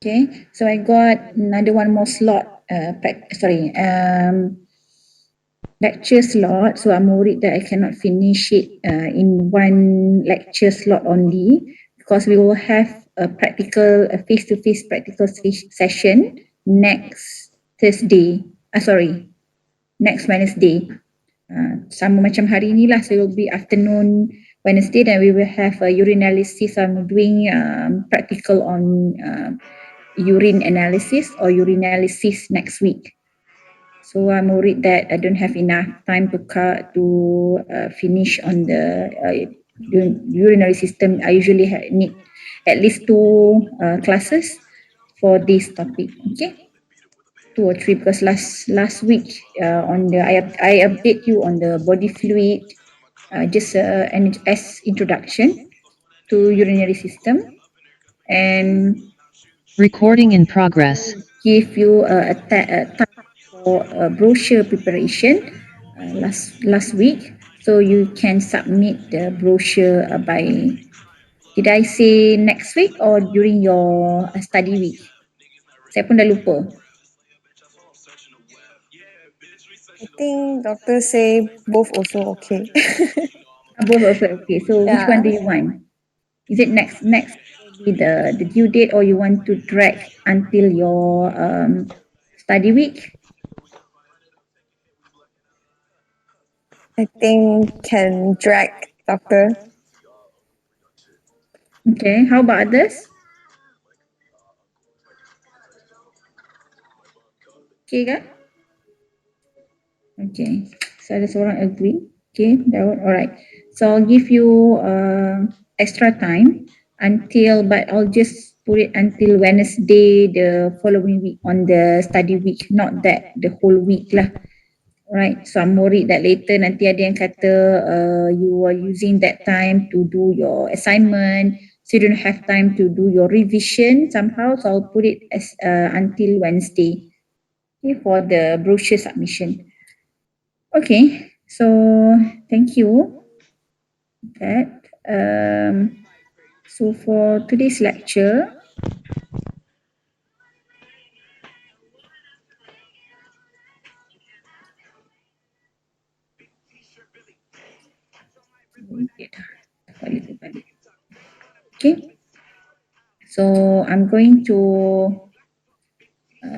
Okay, so I got another one more slot, lecture slot. So I'm worried that I cannot finish it in one lecture slot only, because we will have a face-to-face practical session next Thursday. Next Wednesday. Sama macam hari ni lah, so it will be afternoon Wednesday, then we will have a urinalysis. I'm doing practical on urine analysis or urinalysis next week. So I'm worried that I don't have enough time to finish on the urinary system. I usually need at least 2 classes for this topic. Okay. 2 or 3, because last week I update you on the body fluid, just an introduction to urinary system, and Recording in progress. give you a time for a brochure preparation last week, so you can submit the brochure by, did I say next week or during your study week? Saya pun dah lupa. I think doctor say both also okay. Both also okay. So which Yeah. one do you want? Is it next will be the due date, or you want to drag until your study week? I think can drag, doctor. Okay, how about others? Okay kan? Okay, so ada seorang agree. Okay, that one alright. So I'll give you extra time but I'll just put it until Wednesday the following week on the study week, not that the whole week lah. Right, so I'm worried that later nanti ada yang kata you are using that time to do your assignment, so you don't have time to do your revision somehow. So I'll put it as until Wednesday, okay, for the brochure submission. Okay, so thank you. That so for today's lecture, okay, so I'm going to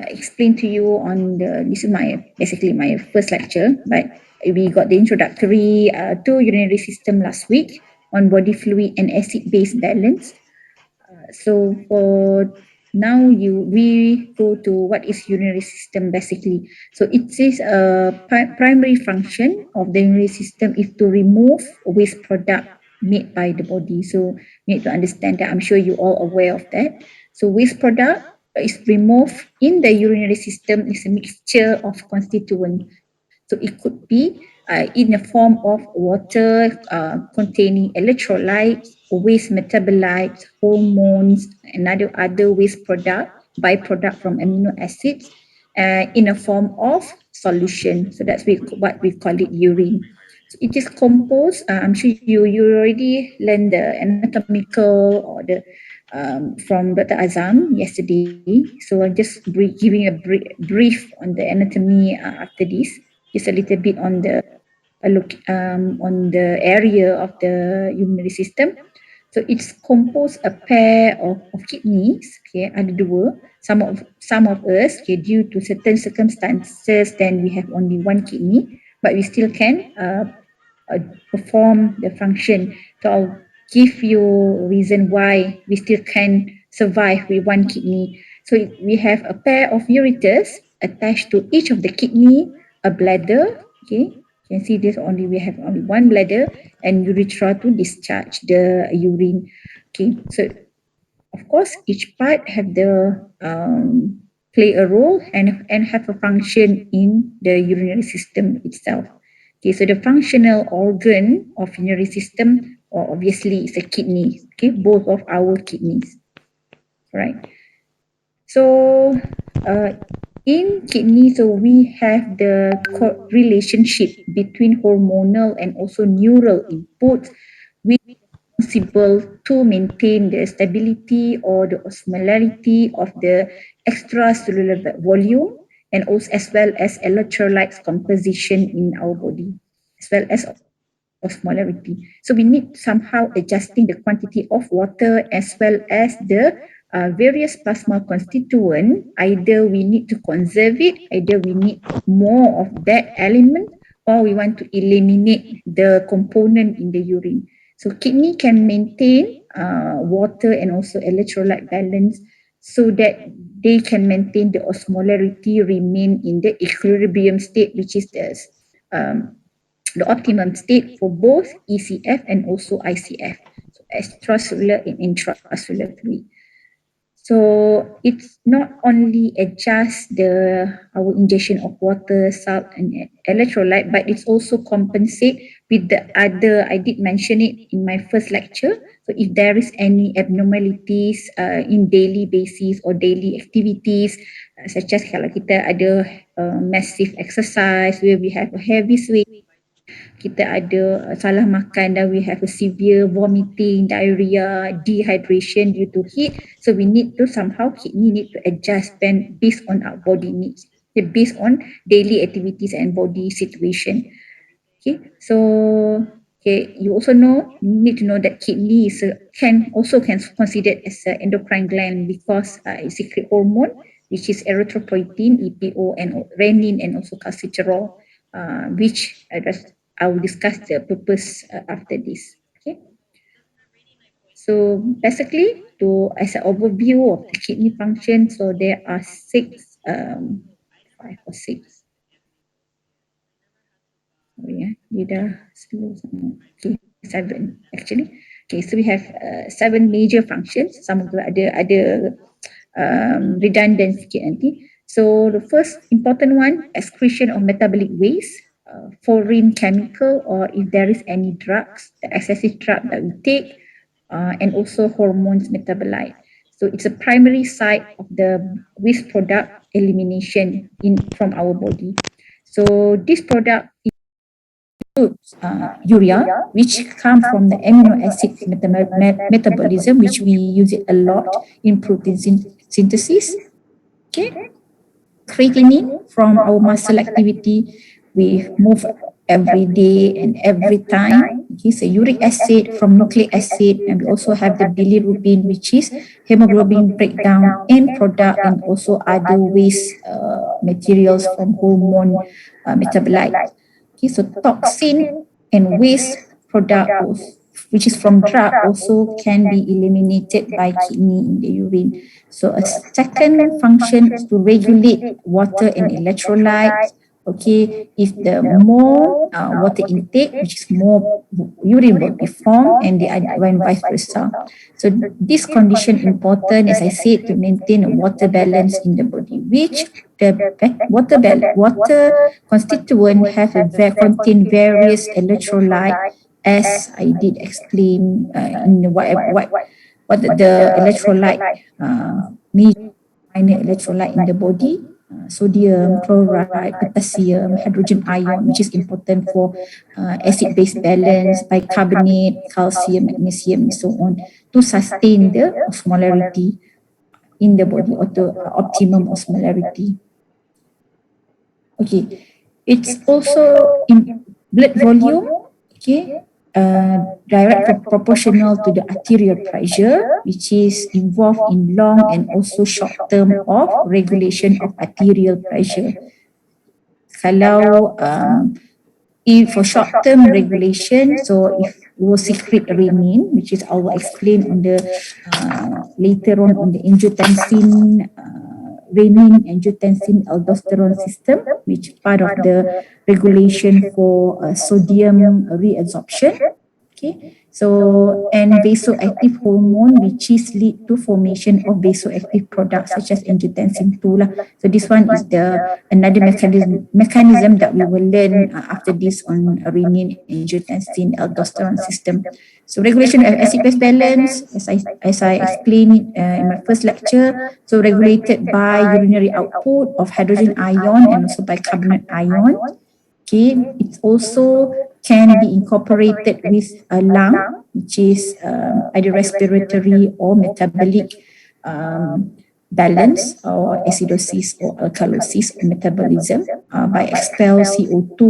explain to you on this is basically my first lecture, but we got the introductory to urinary system last week on body fluid and acid base balance. So for now we go to what is urinary system basically. So it says a primary function of the urinary system is to remove waste product made by the body. So you need to understand that. I'm sure you all aware of that. So waste product is removed in the urinary system is a mixture of constituents. So it could be in the form of water containing electrolytes, waste metabolites, hormones, and other waste byproduct from amino acids in a form of solution. So that's what we call it urine. So it is composed. I'm sure you already learned the anatomical or the from Dr. Azam yesterday. So I'm just giving a brief on the anatomy after this. Just a little bit on the area of the urinary system. So it's composed a pair of kidneys. Okay, ada dua. Some of us, okay, due to certain circumstances, then we have only one kidney, but we still can perform the function. So I'll give you reason why we still can survive with one kidney. So we have a pair of ureters attached to each of the kidney, a bladder. Okay, you can see this we have only one bladder and urethra to discharge the urine. Okay, so of course each part have the play a role and have a function in the urinary system itself. Okay, so the functional organ of urinary system obviously is a kidney. Okay, both of our kidneys. Right. So in kidney, so we have the relationship between hormonal and also neural inputs, which is responsible to maintain the stability or the osmolarity of the extracellular volume, and also as well as electrolytes composition in our body, as well as osmolarity. So we need somehow adjusting the quantity of water as well as the various plasma constituent. Either we need to conserve it, either we need more of that element, or we want to eliminate the component in the urine. So kidney can maintain water and also electrolyte balance so that they can maintain the osmolarity, remain in the equilibrium state, which is the optimum state for both ECF and also ICF, so extracellular and intracellular fluid. So it's not only adjust our ingestion of water, salt, and electrolyte, but it's also compensate with the other. I did mention it in my first lecture. So if there is any abnormalities in daily basis or daily activities, such as kalau kita ada massive exercise where we have a heavy sweat, kita ada salah makan, then we have a severe vomiting, diarrhea, dehydration due to heat. So we need to somehow, kidney need to adjust then based on our body needs, based on daily activities and body situation. Okay, so you also need to know that kidney can considered as an endocrine gland because it secrete hormone, which is erythropoietin, EPO, and renin, and also calciferol, which I will discuss the purpose after this. Okay. So basically, as an overview of the kidney function, so there are 5 or 6. Okay, 7 actually. Okay, so we have 7 major functions. Some of the other redundant sikit nanti. So the first important one, excretion of metabolic waste, foreign chemical, or if there is any drugs, the excessive drug that we take, and also hormones metabolite. So it's a primary site of the waste product elimination from our body. So this product urea, which come from the amino acid metabolism, which we use it a lot in protein synthesis. Okay, creatinine from our muscle activity, we move every day and every time. Okay, so uric acid from nucleic acid, and we also have the bilirubin, which is hemoglobin breakdown end product, and also other waste materials from hormone metabolite. Okay, so toxin and waste product, which is from drug, also can be eliminated by kidney in the urine. So a second function is to regulate water and electrolytes. Okay, if the more water intake, which is more urine will be formed, and the other one vice versa. So this condition important, as I said, to maintain a water balance in the body, which the water constituent contain various electrolytes, as I did explain in what the electrolyte minor electrolyte in the body. Sodium, chloride, potassium, hydrogen ion, which is important for acid-base balance, bicarbonate, calcium, magnesium, and so on, to sustain the osmolarity in the body, or the optimum osmolarity. Okay, it's also in blood volume, okay, direct proportional to the arterial pressure, which is involved in long and also short term of regulation of arterial pressure. Kalau if for short term regulation, so if we will secrete renin, which is I will explain on the later on the angiotensin, renin, angiotensin, aldosterone system, which part of the regulation for sodium reabsorption. Okay, so and vasoactive hormone, which is lead to formation of vasoactive products such as angiotensin 2 lah. So this one is another mechanism that we will learn after this on renin, angiotensin, aldosterone system. So regulation of acid-base balance, as I explained in my first lecture, so regulated by urinary output of hydrogen ion and also bicarbonate ion. Okay, it also can be incorporated with a lung, which is either respiratory or metabolic balance, or acidosis or alkalosis metabolism by expel CO2,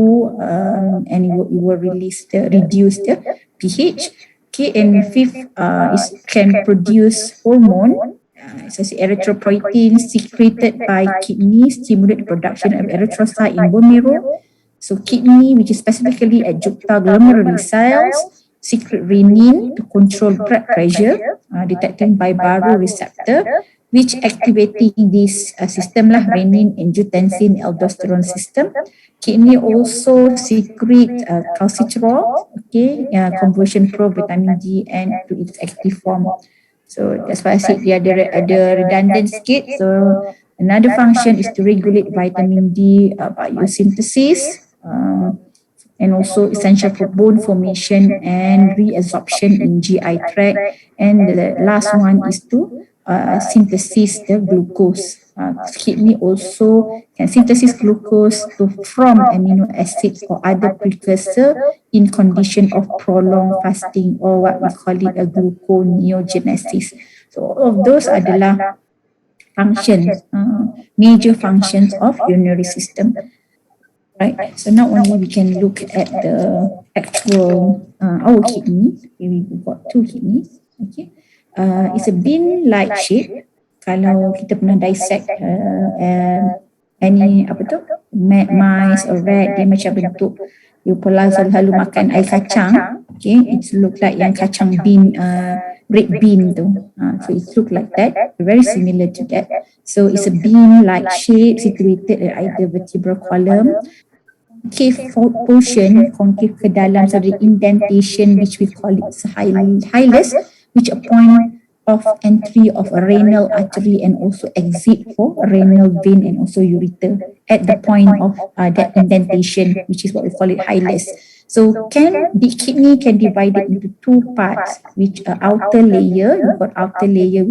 and it will reduce the pH. Okay, and fifth is can produce hormone, such as erythropoietin secreted by kidney, stimulate the production of erythrocyte in bone marrow. So kidney, which is specifically at juxtaglomerular cells, secrete renin to control blood pressure, detected by baroreceptor, which activating this system lah, renin, angiotensin, aldosterone system. Kidney also secrete calcitrol, okay, conversion provitamin D and to its active form. So that's why I said dia ada redundant sikit. So another function is to regulate vitamin D biosynthesis, and also essential for bone formation and reabsorption in GI tract. And the last one is to synthesis the glucose. Kidney also can synthesis glucose from amino acids or other precursor in condition of prolonged fasting, or what we call it a gluconeogenesis. So all of those adalah functions, major functions of urinary system. Right. So now only we can look at the actual our kidney. We've got two kidneys. Okay. It's a bean-like shape. Kalau kita pernah dissect any mice or rat, dia macam bentuk dia selalu makan air kacang. Okay, it look like yang kacang bean, red bean tu. So it look like that, very similar to that. So it's a bean-like shape situated at either vertebral column. Concave portion, concave ke dalam, so the indentation which we call it hilus, which a point of entry of a renal artery and also exit for a renal vein and also ureter at the point of that indentation, which is what we call it hilus. So the kidney can divide it into two parts, which are outer layer, you've got outer layer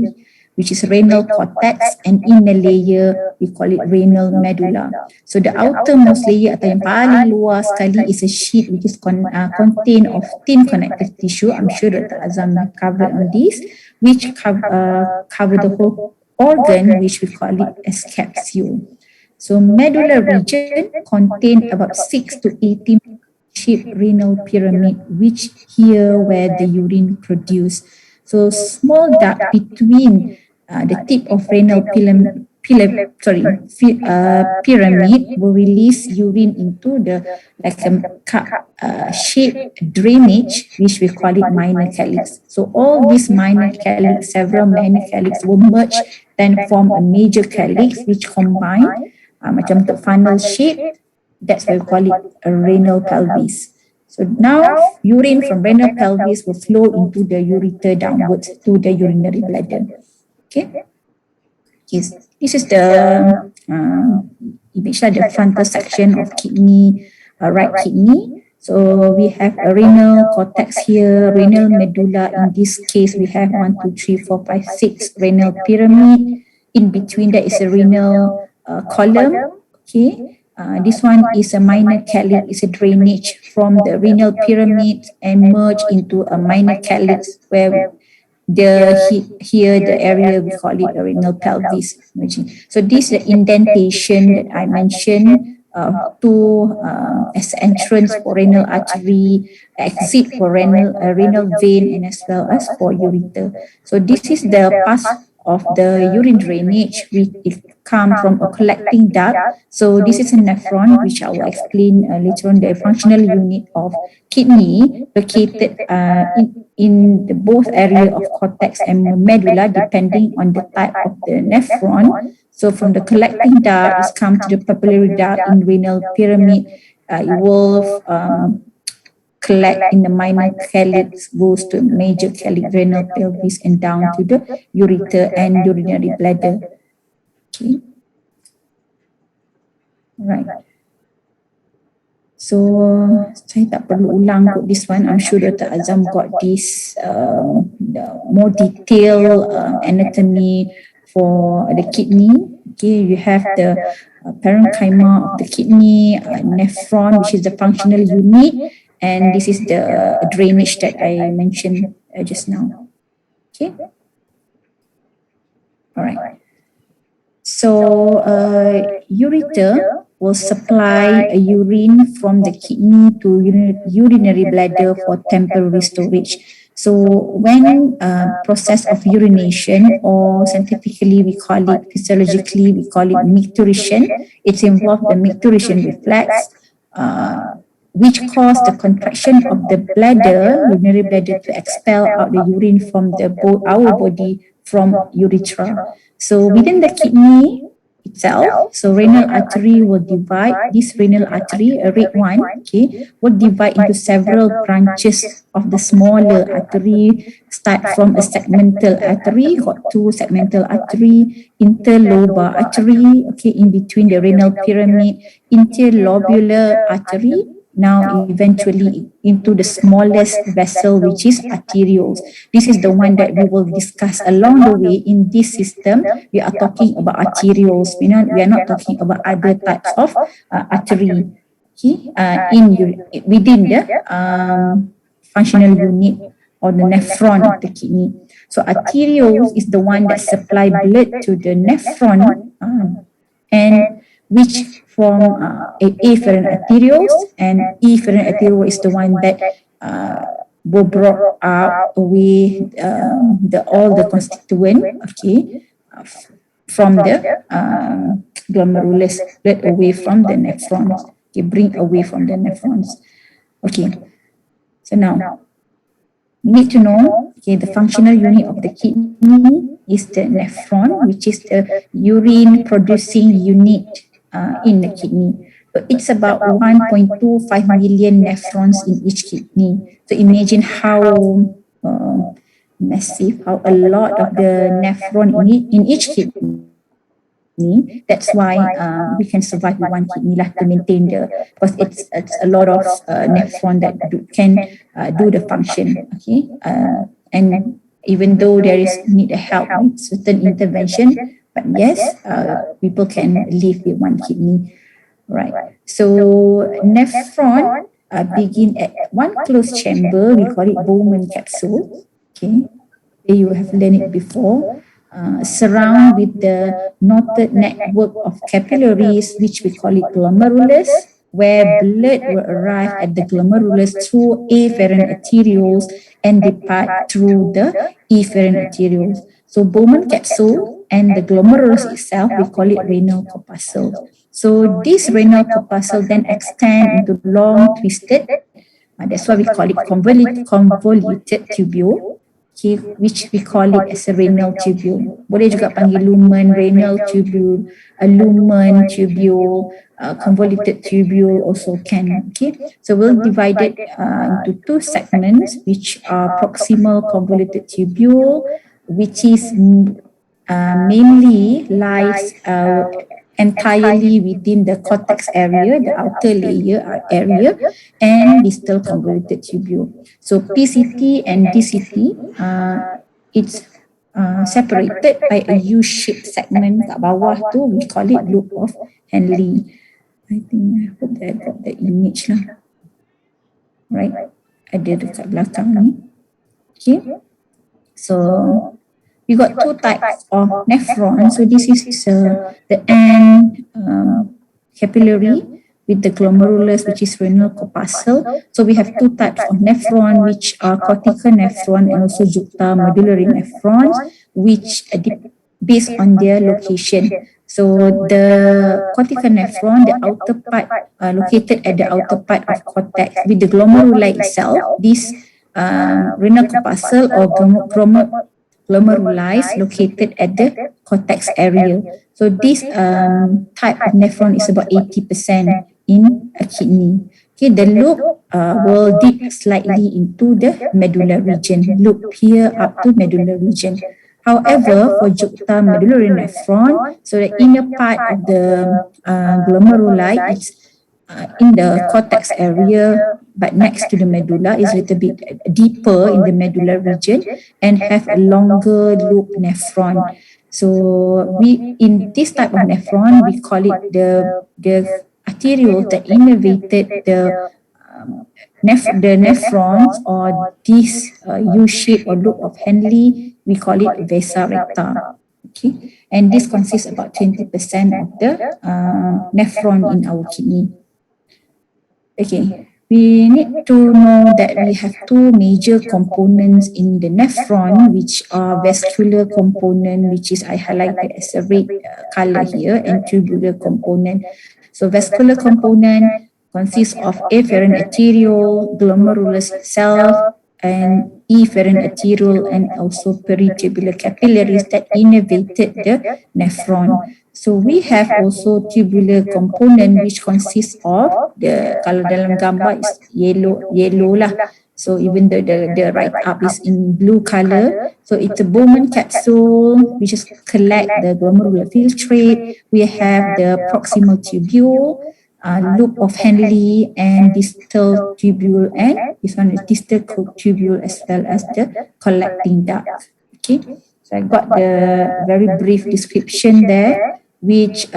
which is renal cortex, and inner layer we call it renal medulla. So the outermost layer atau yang paling luar sekali is a sheet which is contain of thin connective tissue. I'm sure Dr. Azam covered on this, which cover the whole organ, which we call it as capsule. So medulla region contain about 6 to 18 shaped renal pyramid, which here where the urine produced. So small duct between the tip of renal pyramid will release urine into the like a cup shaped drainage, which we call it minor calyx. So all these minor calyx, several minor calyx will merge then form a major calyx, which combine macam bentuk funnel shape. That's why we call it a renal pelvis. So now urine from renal pelvis will flow into the ureter downwards to the urinary bladder. Okay. Yes. This is the image of the frontal section of kidney, right kidney. So we have a renal cortex here, renal medulla. In this case, we have 1, 2, 3, 4, 5, 6 renal pyramid. In between that is a renal column. Okay. This one is a minor calyx, is a drainage from the renal pyramid and merge into a minor calyx, where here the area we call it a renal pelvis. So this is the indentation that I mentioned as entrance for renal artery, exit for renal vein, and as well as for ureter. So this is the path of the urine drainage, which it come from a collecting duct. So this is a nephron, which I will explain later on, the functional unit of kidney located in the both area of cortex and medulla, depending on the type of the nephron. So from the collecting duct, it's come to the papillary duct in renal pyramid. It will collect in the minor calyx, goes to major calyx, renal pelvis, and down to the ureter and urinary bladder. Okay. Right. So saya tak perlu ulang kot this one. I'm sure Dr. Azam got this the more detailed anatomy for the kidney. Okay, you have the parenchyma of the kidney, nephron, which is the functional unit, and this is the drainage that I mentioned just now. Okay. All right. So, ureter will supply a urine from the kidney to urinary bladder for temporary storage. So, when process of urination, or scientifically we call it, physiologically we call it micturition, it's involved the micturition reflex, which cause the contraction of the bladder, urinary bladder, to expel out the urine from our body from urethra. So within the kidney itself, so renal artery will divide, this renal artery, a red one, okay, will divide into several branches of the smaller artery, start from a segmental artery, got two segmental artery, interlobar artery, okay, in between the renal pyramid, interlobular artery, now eventually into the smallest vessel, which is arterioles. This is the one that we will discuss along the way in this system. We are talking about arterioles. We are not talking about other types of artery. Okay, within the functional unit or the nephron of the kidney. So arterioles is the one that supply blood to the nephron, and which from afferent arterioles, and efferent arteriole is the one that were brought out away all the constituent, okay, from the glomerulus, blood away from the nephrons, okay, bring away from the nephrons. Okay, so now you need to know, okay, the functional unit of the kidney is the nephron, which is the urine producing unit in the kidney. So it's about 1.25 million nephrons in each kidney. So imagine how massive, how a lot of the nephron in each kidney. That's why we can survive with one kidney to maintain because it's a lot of nephron that can do the function. Okay, and even though there is need a help with certain intervention, but yes, people can live with one kidney, right? So nephron begin at one closed chamber. We call it Bowman capsule. Okay, you have learned it before. Surround with the knotted network of capillaries, which we call it glomerulus, where blood will arrive at the glomerulus through afferent arterioles and depart through the efferent arterioles. So Bowman capsule and the glomerulus itself, we call it renal corpuscle. So this renal corpuscle then extend into long twisted, that's why we call it convoluted tubule, okay, which we call it as a renal tubule. Boleh juga panggil lumen renal tubule, a lumen tubule, convoluted tubule also can. Okay, so we'll divide it into two segments, which are proximal convoluted tubule, which is mainly lies entirely within the cortex area, the outer layer area, and distal convoluted tubule. So PCT and DCT, it's separated by a U-shaped segment kat bawah tu, we call it loop of Henle. I think I hope that I got the image lah. Right, ada dekat belakang ni. Okay, so we got two types of nephron. So this is the end capillary with the glomerulus, which is renal corpuscle. So we have two types of nephron, which are cortical nephron and also juxtamedullary nephrons, which based on their location. So the cortical nephron, the outer part, located at the outer part of cortex with the glomeruli itself, this renal corpuscle or glomeruli located at the cortex area. So this type of nephron is about 80% in a kidney. Okay, the loop will dip slightly into the medulla region, loop here up to medulla region. However, for juxtamedullary nephron, so the inner part of the glomeruli is in the cortex area, but next to the medulla is a little bit deeper in the medulla region and have a longer loop nephron. So in this type of nephron, we call it the arteriole that innervated the the nephrons or this U-shape or loop of Henle, we call it vasa recta. Okay, and this consists about 20% of the nephron in our kidney. Okay, we need to know that we have two major components in the nephron, which are vascular component, which is I highlighted as a red color here, and tubular component. So vascular component consists of afferent arteriole, glomerulus itself, and efferent arteriole, and also peritubular capillaries that innervated the nephron. So we have also tubular component which consists of the, kalau dalam gambar is yellow lah. So even though the right up is in blue color, so it's a Bowman capsule which is collect the glomerular filtrate. We have the proximal tubule, loop of Henle, and distal tubule, and this one is distal tubule as well as the collecting duct. Okay, so I got the very brief description there, which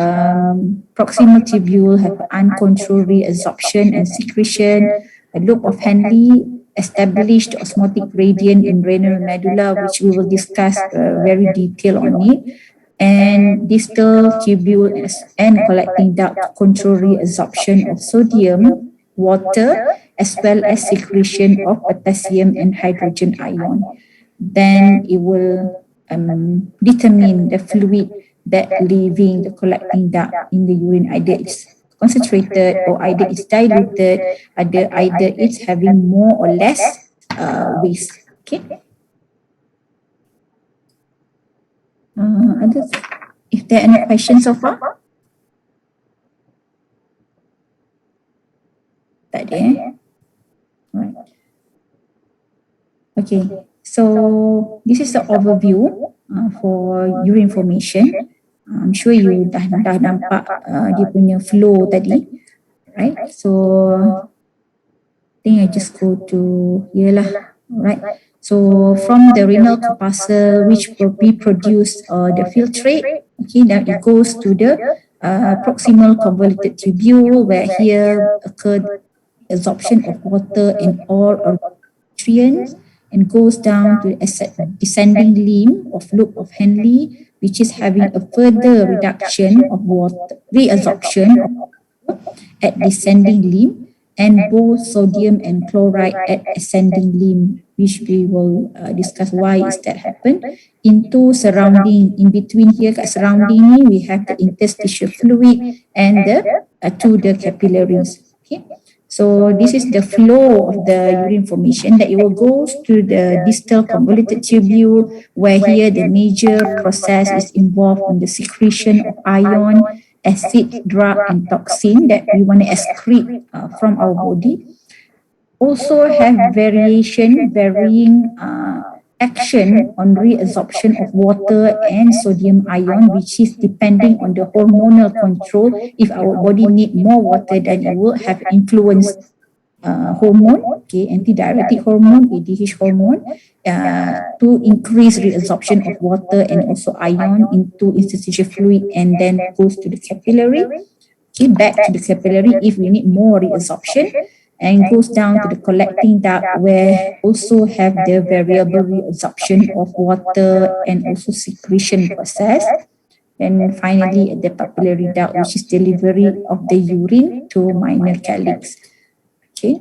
proximal tubule have uncontrolled reabsorption and secretion. A loop of Henle established osmotic gradient in renal medulla, which we will discuss very detail on it. And distal tubule and collecting duct control reabsorption of sodium, water, as well as secretion of potassium and hydrogen ion. Then it will determine the fluid that leaving the collecting duct in the urine, either it's concentrated or either it's diluted, either it's having more or less waste. Okay. If there are any questions so far? Tak ada eh? Right. Okay, so this is the overview for urine formation. I'm sure you dah nampak dia punya flow tadi, right? So I think I just go to here lah, right? So from the renal corpuscle, which will be produced the filtrate, okay, then it goes to the proximal convoluted tubule, where here occurred absorption of water and all nutrients, and goes down to descending limb of loop of Henle, which is having a further reduction of water, reabsorption of water at descending limb, and both sodium and chloride at ascending limb, which we will discuss why is that happen. Into surrounding, in between here kat surrounding ni, we have the interstitial fluid and the capillaries. Okay, so this is the flow of the urine formation, that it will go to the distal convoluted tubule, where here the major process is involved in the secretion of ion, acid, drug, and toxin that we want to excrete from our body. Also have varying action on reabsorption of water and sodium ion, which is depending on the hormonal control. If our body need more water, then it will have influence hormone, okay, antidiuretic hormone, ADH hormone, to increase reabsorption of water and also ion into interstitial fluid, and then goes to the capillary, okay, back to the capillary if we need more reabsorption, and goes down to the collecting duct, where also have the variable reabsorption of water and also secretion process. And finally at the papillary duct, which is delivery of the urine to minor calyx. Okay.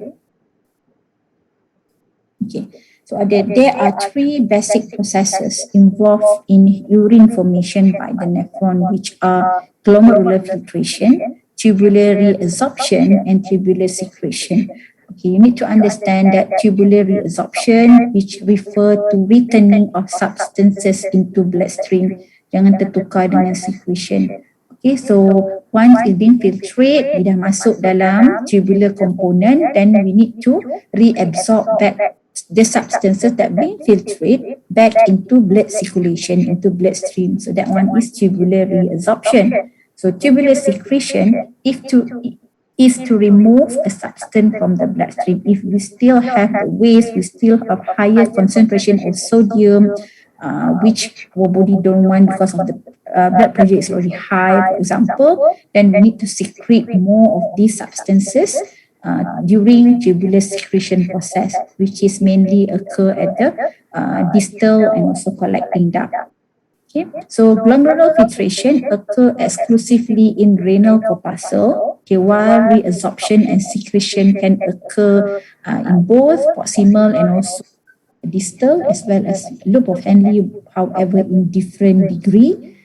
Okay. So there are three basic processes involved in urine formation by the nephron, which are glomerular filtration, tubular reabsorption, and tubular secretion. Okay, you need to understand that tubular reabsorption, which refer to returning of substances into bloodstream, jangan tertukar dengan secretion. Okay, so once it's been filtrate, we dah masuk dalam tubular component, then we need to reabsorb back the substances that been filtrate back into blood circulation, into bloodstream. So that one is tubular reabsorption. So tubular secretion is to remove a substance from the bloodstream. If we still have the waste, we still have higher concentration of sodium, which our body don't want because of the blood pressure is already high, for example, then we need to secrete more of these substances during tubular secretion process, which is mainly occur at the distal and also collecting duct. Okay, so glomerular filtration occur exclusively in renal corpuscle, okay, while reabsorption and secretion can occur in both proximal and also distal as well as loop of Henle, however, in different degree.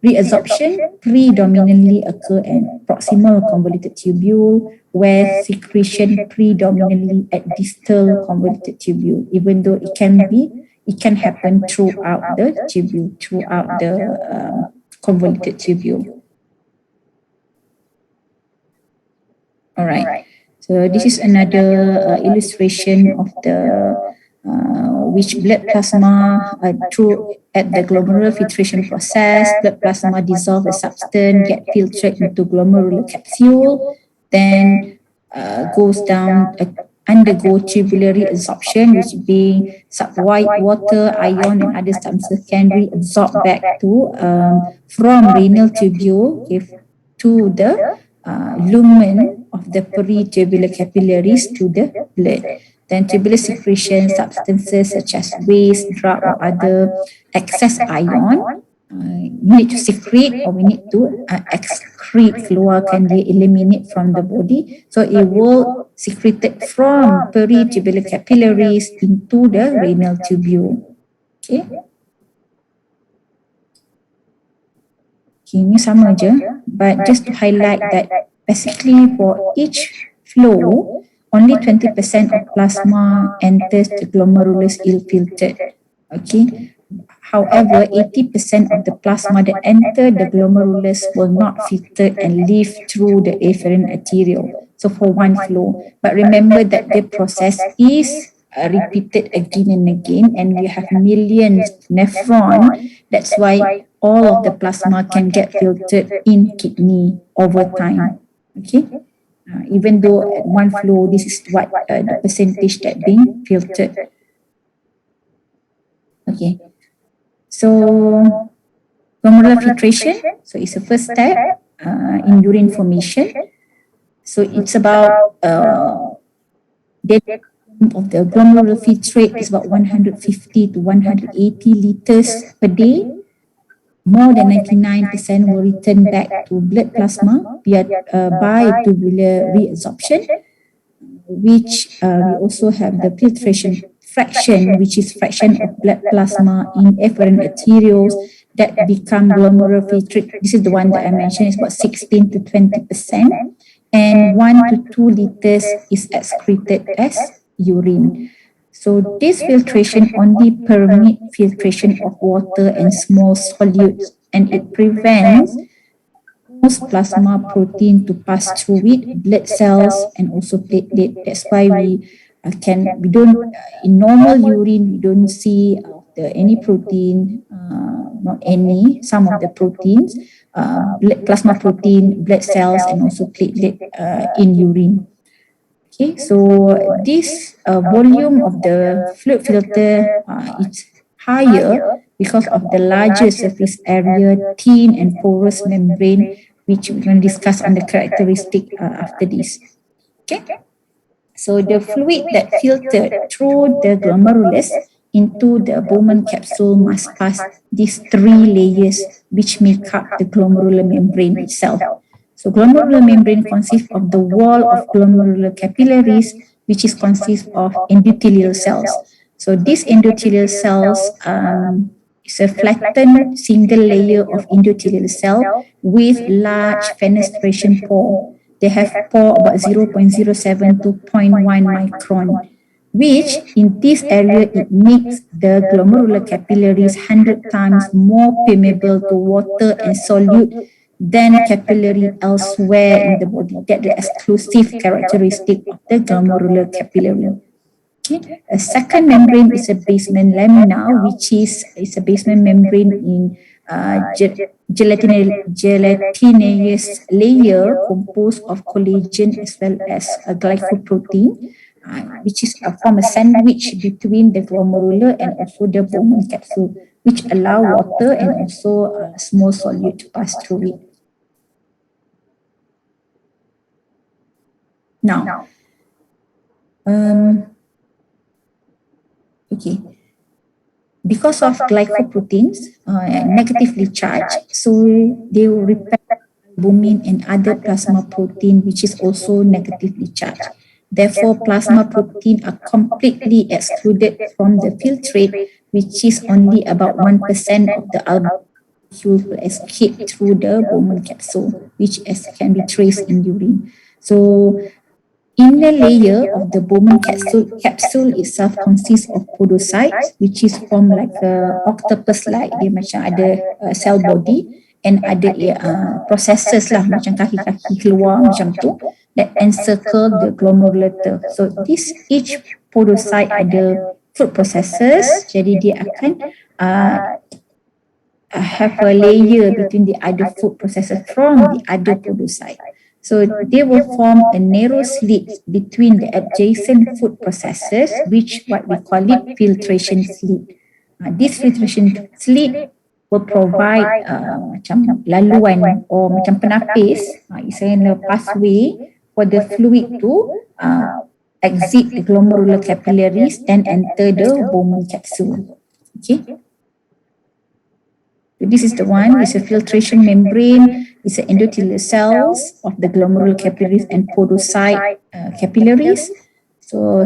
Reabsorption predominantly occur in proximal convoluted tubule, where secretion predominantly at distal convoluted tubule, even though it can happen throughout the tubule, throughout the convoluted tubule. All right. So this is another illustration of the which blood plasma through at the glomerular filtration process, blood plasma dissolve a substance, get filtered into glomerular capsule, then goes down, undergo tubular reabsorption, which being white water, ion, and other substances can reabsorb back to from renal tubule to the lumen of the peritubular capillaries to the blood. Then tubular secretion substances such as waste, drug, or other excess ion, you need to secrete or we need to excrete, keluarkan dia, eliminate from the body. So it will secreted from peritubular capillaries into the renal tubule. Okay. Okay, ini sama je, but just to highlight that basically for each flow, only 20% of plasma enters the glomerulus ill-filtered. Okay. However, 80% of the plasma that enter the glomerulus will not filter and leave through the afferent arteriole. So for one flow, but remember that the process is repeated again and again, and we have millions nephron. That's why all of the plasma can get filtered in kidney over time. Okay. Even though at one flow, this is what the percentage that being filtered. Okay. So glomerular filtration, so it's the first step in urine formation. So it's about the of the glomerular filtrate is about 150 to 180 liters per day. More than 99% will return back to blood plasma via by tubular reabsorption, which we also have the filtration fraction, which is fraction of blood plasma in afferent arterioles that become glomerular filtrate. This is the one that I mentioned, it's about 16 to 20%, and 1 to 2 liters is excreted as urine. So this filtration only permits filtration of water and small solutes, and it prevents most plasma protein to pass through it, blood cells, and also platelet. That's why we don't in normal urine we don't see any protein, not any, some of the proteins, plasma protein, blood cells, and also platelet in urine. Okay, so this volume of the fluid filter is higher because of the larger surface area, thin and porous membrane, which we're going to discuss on the characteristic after this. Okay. So the fluid that filtered through the glomerulus into the Bowman capsule must pass these 3 layers which make up the glomerular membrane itself. So glomerular membrane consists of the wall of glomerular capillaries, which is consists of endothelial cells. So these endothelial cells is a flattened single layer of endothelial cell with large fenestration pore. They have pore about 0.07 to 0.1 micron, which in this area it makes the glomerular capillaries 100 times more permeable to water and solute than capillary elsewhere in the body. That's the exclusive characteristic of the glomerular capillary. Okay. A second membrane is a basement lamina, which is a basement membrane in gelatinous layer composed of collagen as well as a glycoprotein, which is form a sandwich between the glomerular and also the Bowman capsule, which allow water and also small solute to pass through it. Now, okay, because of glycoproteins negatively charged, so they will repel albumin and other plasma protein which is also negatively charged. Therefore, plasma protein are completely excluded from the filtrate, which is only about 1% of the albumin will escape through the Bowman capsule, which can be traced in urine. So inner layer of the Bowman capsule itself consists of podocytes, which is formed like a octopus-like. Dia macam ada cell body and ada processes lah macam kaki-kaki keluar macam tu that encircle the glomerulator. So each podocyte ada food processes, jadi dia akan have a layer between the other food processes from the other podocyte. So they will form a narrow slit between the adjacent food processes, which what we call it filtration slit. This filtration slit will provide macam laluan or macam penapis, it's a pathway for the fluid to exit the glomerular capillaries and enter the Bowman capsule. Okay. So this is the one, it's a filtration membrane, it's the endothelial cells of the glomerular capillaries and podocyte capillaries. So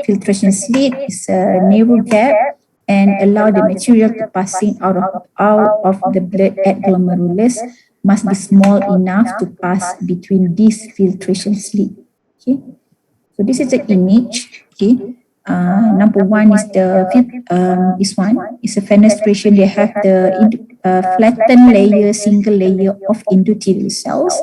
filtration slit is a narrow gap and allow the material to passing out of the blood at glomerulus must be small enough to pass between these filtration slit. Okay. So this is the image. Okay. Number one is this one is a fenestration. They have the flattened layer, single layer of endothelial cells.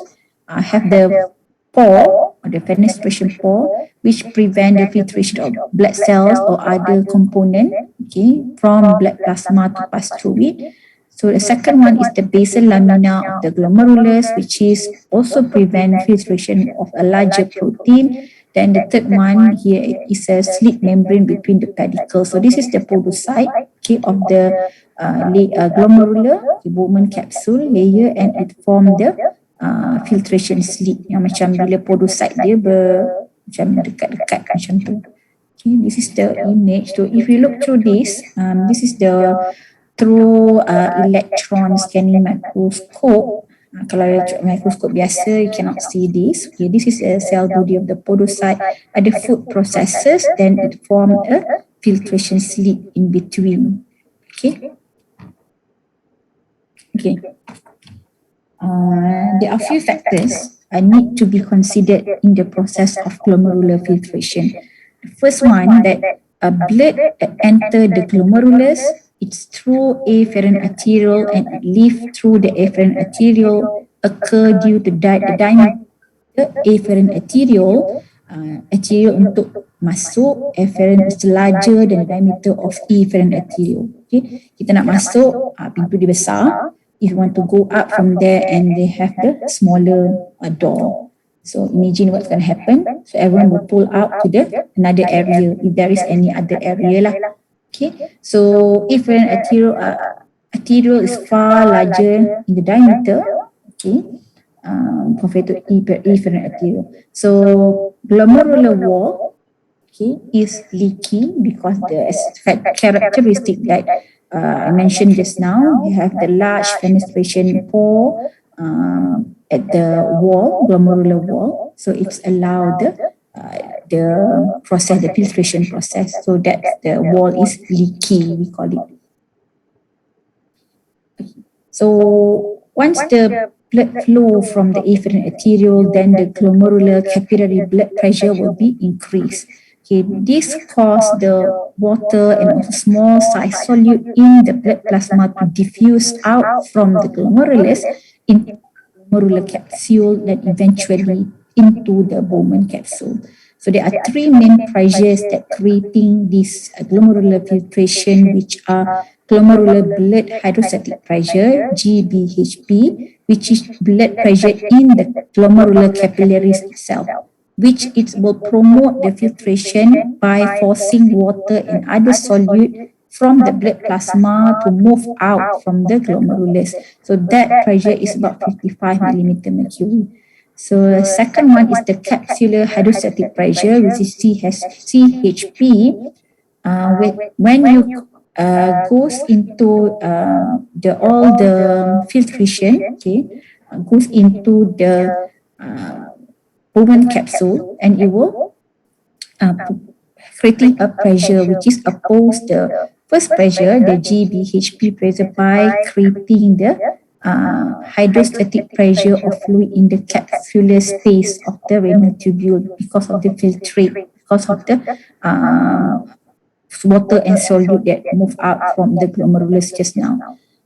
Have the pore or the fenestration pore, which prevent the filtration of blood cells or other component, okay, from blood plasma to pass through it. So the second one is the basal lamina of the glomerulus, which is also prevent filtration of a larger protein. Then the third one here is a slit membrane between the pedicles. So this is the podocyte, okay, of the glomerular, the Bowman capsule layer, and it form the filtration slit yang macam bila podocyte dia macam dekat-dekat macam tu. Okay, this is the image. So if you look through this, this is the through electron scanning microscope. Kalau microscope biasa, you cannot see this. Okay, this is a cell body of the podocyte. Ada food processes, then it form a filtration slit in between. Okay. Okay. There are few factors need to be considered in the process of glomerular filtration. The first one, that blood enter the glomerulus, it's through afferent arteriole and it leave through the afferent arteriole occur due to the diameter afferent arteriole. Arteriole untuk masuk, afferent is larger than the diameter of efferent arteriole. Okay, kita nak masuk, pintu dia besar. If you want to go up from there, and they have the smaller door. So imagine what's going to happen. So everyone will pull out to the another area if there is any other area lah. Okay, so efferent arteriole is far larger in the diameter, okay, compared to efferent arteriole. So glomerular wall, okay, is leaky because the characteristic that I mentioned just now. We have the large fenestration pore at the wall, glomerular wall, so it's allowed the process, the filtration process, so that the wall is leaky, we call it. So once the blood flow from the efferent arteriole, then the glomerular capillary blood pressure will be increased. Okay, this causes the water and also small size solute in the blood plasma to diffuse out from the glomerulus into the glomerular capsule, then eventually into the Bowman capsule. So there are three main pressures that creating this glomerular filtration, which are glomerular blood hydrostatic pressure, GBHP, which is blood pressure in the glomerular capillaries itself, which it will promote the filtration by forcing water and other solute from the blood plasma to move out from the glomerulus. So that pressure is about 55 millimeter mercury. So second one is the capsular hydrostatic pressure, which is CHP. When you goes into the all the filtration, okay, goes into the Bowman capsule, and it will creating a pressure which is opposed the first pressure, the GBHP pressure, by creating the hydrostatic pressure of fluid in the capsular space of the renal tubule because of the filtrate, because of the water and solute that move out from the glomerulus just now.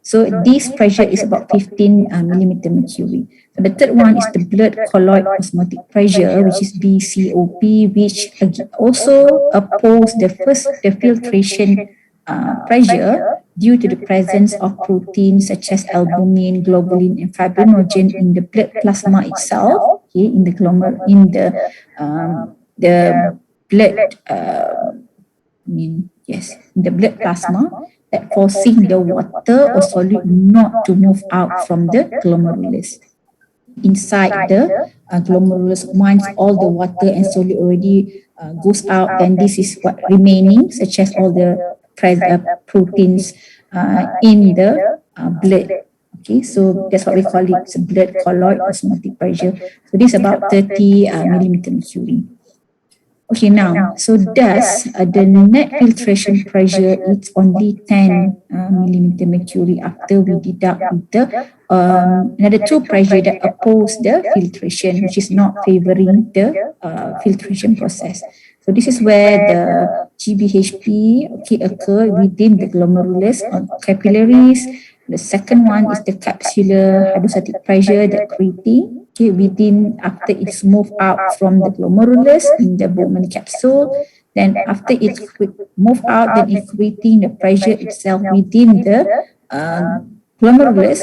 So this pressure is about 15 millimeter mercury. So the third one is the blood colloid osmotic pressure, which is BCOP, which also oppose the filtration pressure due to the presence of proteins such as albumin, globulin, and fibrinogen in the blood plasma itself. Okay, in the blood. The blood plasma, that forcing the water or solute not to move out from the glomerulus. Inside the glomerulus, once all the water and solute already goes out, then this is what remaining, such as all the proteins in the blood. Okay, so that's what we call it, blood colloid osmotic pressure. So this is about 30 millimeter mercury. Okay, now, so thus the net filtration pressure is only 10 millimeter mercury after we deduct with the another two pressure that oppose the filtration, which is not favoring the filtration process. So this is where the GBHP occur within the glomerulus or capillaries. The second one is the capsular hydrostatic pressure that creating within after it's moved out from the glomerulus in the Bowman capsule. Then after it's moved out, then it's creating the pressure itself within the glomerulus,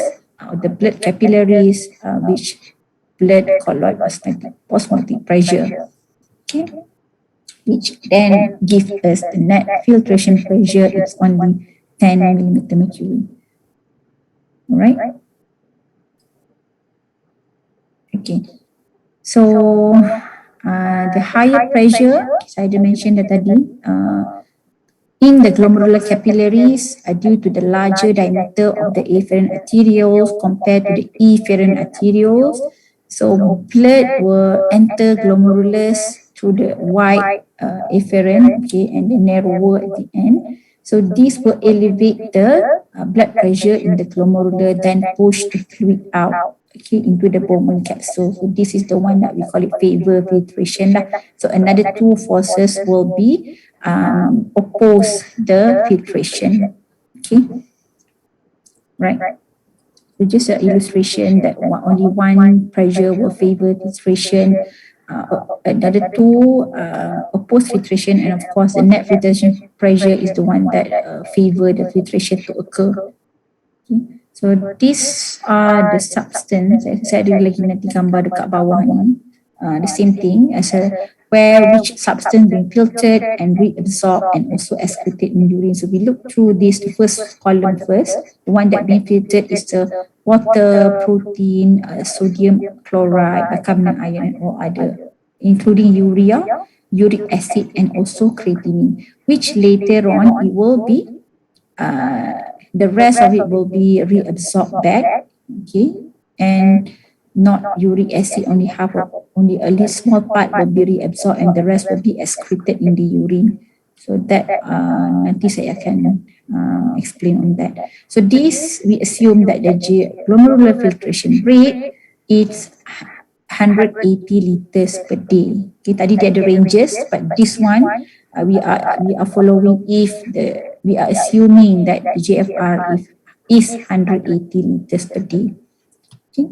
the blood capillaries, which blood colloid osmotic pressure. Okay, which then gives us the net filtration pressure. It's only 10 millimeter mercury. All right. Okay. So the higher pressure, as I mentioned that tadi, in the glomerular capillaries due to the larger diameter of the afferent arterioles compared to the efferent arterioles. So blood will enter glomerulus through the wide afferent, okay, and the narrower at the end. So this will elevate the blood pressure in the glomerular, then push the fluid out, okay, into the Bowman capsule. So this is the one that we call it favor filtration lah. So another two forces will be oppose the filtration. Okay, right. So just an illustration that only one pressure will favor filtration. Another two oppose filtration, and of course the net filtration pressure is the one that favor the filtration to occur. Okay. So these are the substance. Saya ada lagi nanti gambar dekat bawah ni. The same thing as where which substance being filtered and reabsorbed and also excreted in urine. So we look through this, the first column first. The one that being filtered is the water, protein, sodium chloride, bicarbonate ion, or other, including urea, uric acid, and also creatinine, which later on it will be the rest of it will be reabsorbed back, okay, and not uric acid, only only a little small part will be reabsorbed and the rest will be excreted in the urine. So that nanti saya akan explain on that. So this, we assume that the glomerular filtration rate is 180 liters per day. Okay, tadi dia ada ranges, but this one we are following if we are assuming that the GFR is 180 liters per day. Okay.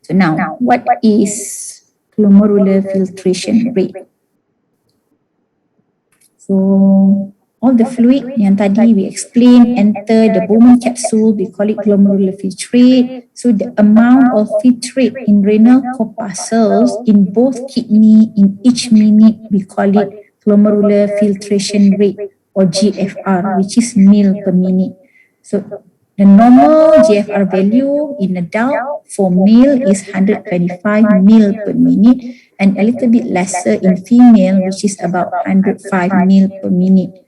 So now, what is glomerular filtration rate? So all the fluid yang tadi we explain enter the Bowman capsule, we call it glomerular filtrate. So the amount of filtrate in renal corpuscles in both kidney in each minute, we call it glomerular filtration rate or GFR, which is ml per minute. So The normal GFR value in adult for male is 125 mil per minute and a little bit lesser in female, which is about 105 mil per minute.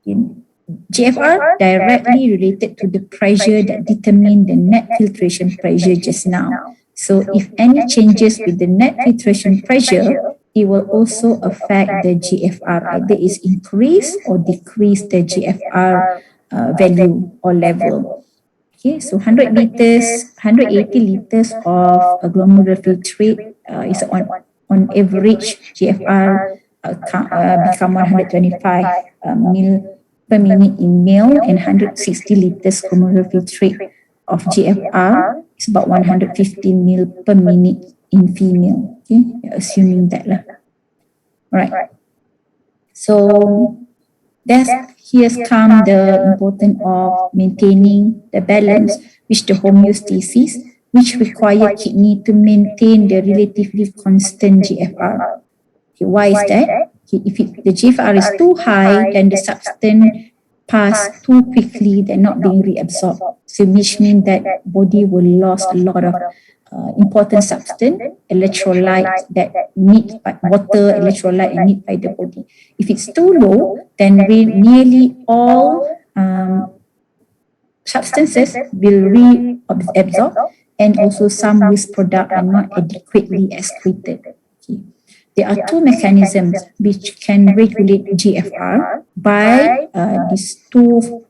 GFR directly related to the pressure that determine the net filtration pressure just now. So if any changes with the net filtration pressure, it will also affect the GFR, either is increase or decrease the GFR value or level. Okay, so 100 liters, 180 liters of glomerular filtrate is on average GFR become 125 mil per minute in male and 160 liters glomerular filtrate of GFR is about 115 mil per minute in female. Okay, assuming that lah. Right. So here's come the importance of maintaining the balance, which the homeostasis, which require kidney to maintain the relatively constant GFR. Okay, why is that? Okay, if the GFR is too high, then the substance pass too quickly, they're not being reabsorbed. So which means that body will lose a lot of important substance, electrolyte that need by water, electrolyte and need by the body. If it's too low, then nearly all substances will reabsorb and also some waste product are not adequately excreted. Okay. There are two mechanisms which can regulate GFR by these two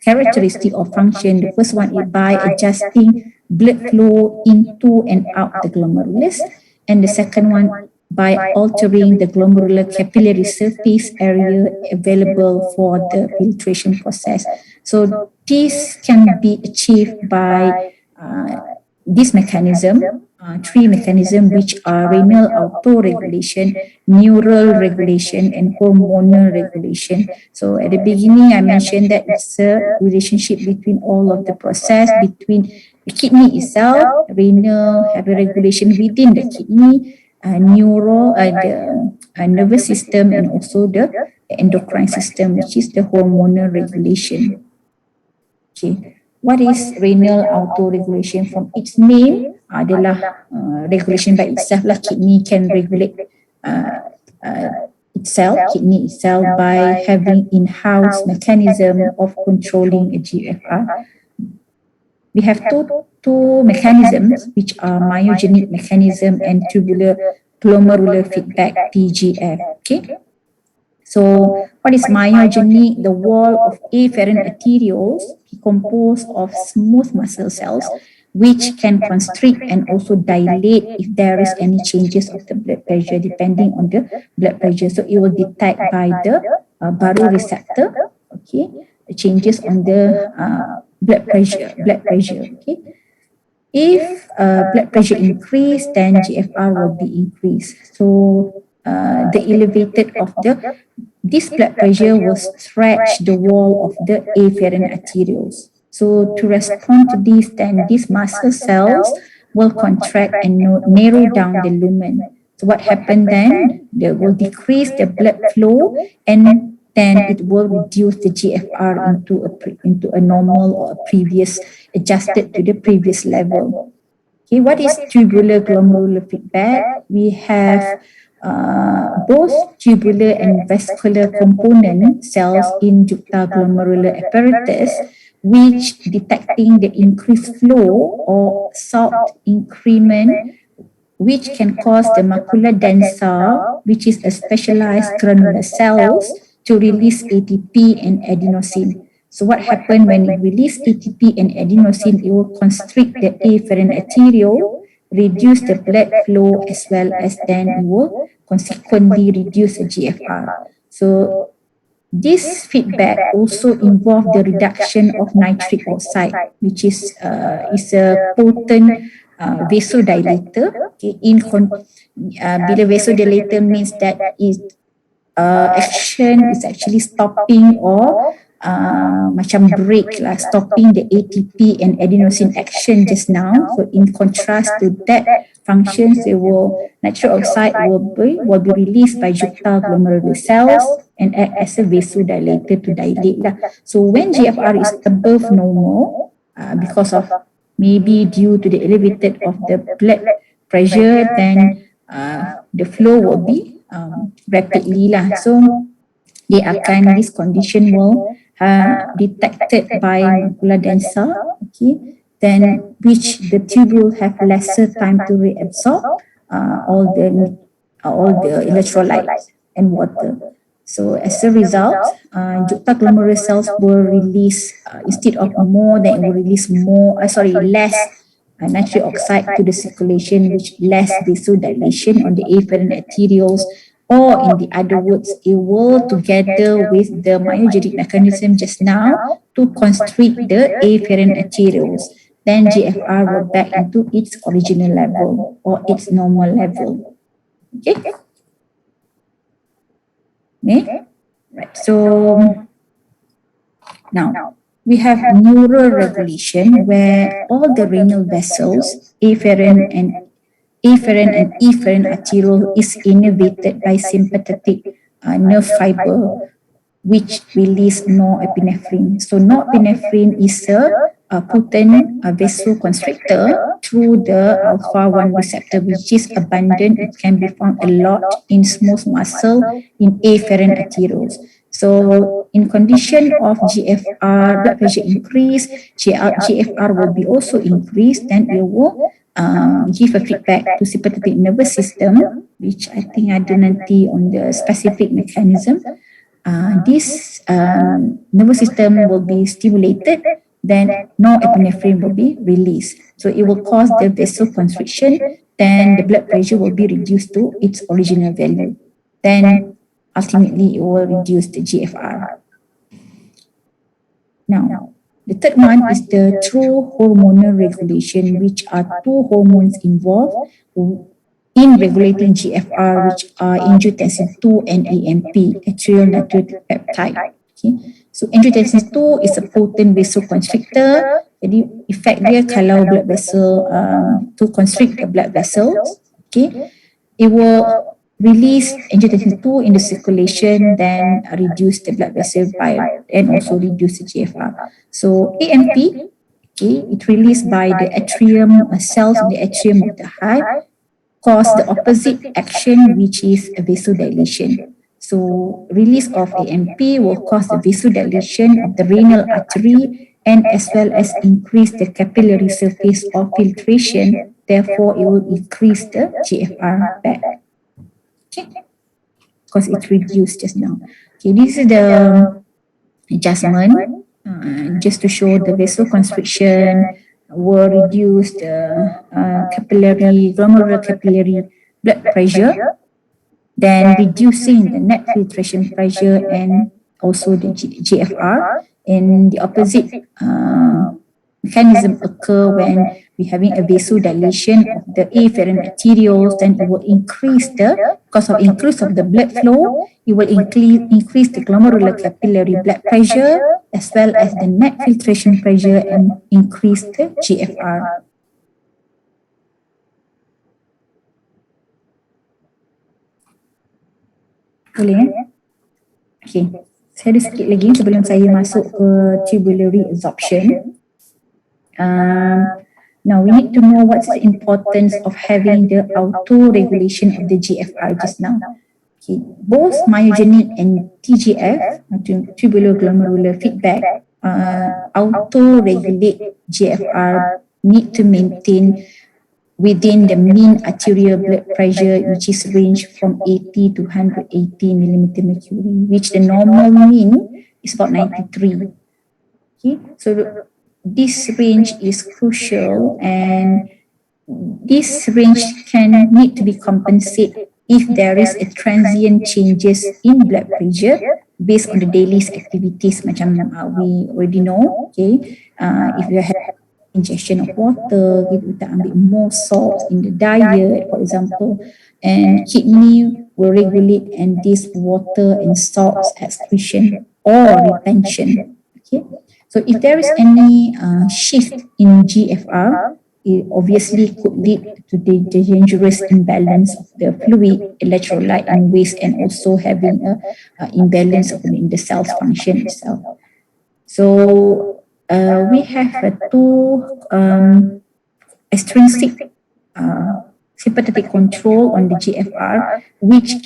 characteristic or function. The first one is by adjusting blood flow into and out the glomerulus, and the second one by altering the glomerular capillary surface area available for the filtration process. So this can be achieved by this mechanism, three mechanisms, which are renal autoregulation, neural regulation, and hormonal regulation. So at the beginning, I mentioned that it's a relationship between all of the process between the kidney itself, renal, have a regulation within the kidney, neural, the nervous system, and also the endocrine system, which is the hormonal regulation. Okay. What is renal autoregulation? From its name adalah regulation by itself lah. Kidney can regulate kidney itself by having in-house mechanism of controlling a GFR. We have two mechanisms, which are myogenic mechanism and tubular glomerular feedback, TGF. Okay. So what is myogenic? The wall of afferent arterioles composed of smooth muscle cells which can constrict and also dilate if there is any changes of the blood pressure depending on the blood pressure. So it will detect by the baroreceptor, okay, the changes on the blood pressure. Okay. If blood pressure increase, then GFR will be increased. So the elevated of this blood pressure will stretch the wall of the afferent arterioles. So to respond to this, then these muscle cells will contract and narrow down the lumen. So what happened then? They will decrease the blood flow and then it will reduce the GFR into a normal or a previous, adjusted to the previous level. Okay, what is tubular glomerular feedback? We have both tubular and vascular component cells in juxtaglomerular apparatus, which detecting the increased flow or salt increment, which can cause the macula densa, which is a specialized granular cells, to release ATP and adenosine. So what happened when it release ATP and adenosine? It will constrict the afferent arteriole, reduce the blood flow, as well as then it will consequently reduce the GFR. So this feedback also involves the reduction of nitric oxide, which is a potent vasodilator. Okay, bila vasodilator means that action is actually stopping or macam break lah, stopping the ATP and adenosine action just now. So in contrast to that functions, nitric oxide will be released by juxtaglomerular cells, and act as a vasodilator to dilate lah. So when GFR is above normal, because of maybe due to the elevated of the blood pressure, then the flow will be rapidly lah. So this condition will detected by macula densa, okay, then which the tubule have lesser time to reabsorb all the electrolytes and water. So as a result, juxtaglomerular cells will release instead of more, then it will release less nitric oxide to the circulation, which less vasodilation on the afferent arterioles, or in the other words, it will together with the myogenic mechanism just now to constrict the afferent arterioles. Then GFR will back into its original level or its normal level. Okay. Okay. Right. So now we have neural regulation where all the renal vessels, afferent and efferent arteriole is innervated by sympathetic nerve fiber, which release norepinephrine. So norepinephrine is a potent vasoconstrictor through the alpha-1 receptor, which is abundant. It can be found a lot in smooth muscle in afferent arterioles. So in condition of GFR, blood pressure increase, GFR will be also increased, then it will give a feedback to sympathetic nervous system, which I think ada nanti on the specific mechanism. This nervous system will be stimulated, then norepinephrine will be released. So it will cause the vasoconstriction, then the blood pressure will be reduced to its original value. Then ultimately it will reduce the GFR. Now, the third one is the true hormonal regulation, which are two hormones involved in regulating GFR, which are angiotensin 2 and AMP, atrial natriuretic peptide. Okay. So angiotensin 2 is a potent vasoconstrictor. Jadi effect dia kalau blood vessel to constrict the blood vessels, okay, it will release angiotensin 2 in the circulation, then reduce the blood vessel by and also reduce the GFR. So AMP, okay, it released by the atrium cells in the atrium of the heart, cause the opposite action, which is a vasodilation. So release of AMP will cause the vasodilation of the renal artery and as well as increase the capillary surface of filtration. Therefore, it will increase the GFR back. Okay, because it's reduced just now. Okay, this is the adjustment just to show the vasoconstriction will reduce the glomerular capillary blood pressure, then reducing the net filtration pressure and also the GFR. And the opposite mechanism occur when we're having a vasodilation of the afferent arterioles, then it will increase because of increase of the blood flow, it will increase the glomerular capillary blood pressure as well as the net filtration pressure and increase the GFR. Boleh Okay. Saya ada sikit lagi sebelum saya masuk ke tubular reabsorption. Now we need to know what's the importance of having the auto-regulation of the GFR just now. Okay. Both myogenic and TGF, tubular glomerular feedback, auto-regulate GFR, need to maintain within the mean arterial blood pressure, which is range from 80 to 180 millimeter mercury, which the normal mean is about 93. Okay, so this range is crucial, and this range can need to be compensated if there is a transient changes in blood pressure based on the daily activities, macam we already know. Okay, if you have ingestion of water, kita ambil more salt in the diet, for example, and kidney will regulate and this water and salts excretion or retention. Okay, so if there is any shift in GFR, it obviously could lead to the dangerous imbalance of the fluid, electrolyte, and waste, and also having a imbalance of in the cell's function itself. So we have two extrinsic sympathetic control on the GFR, which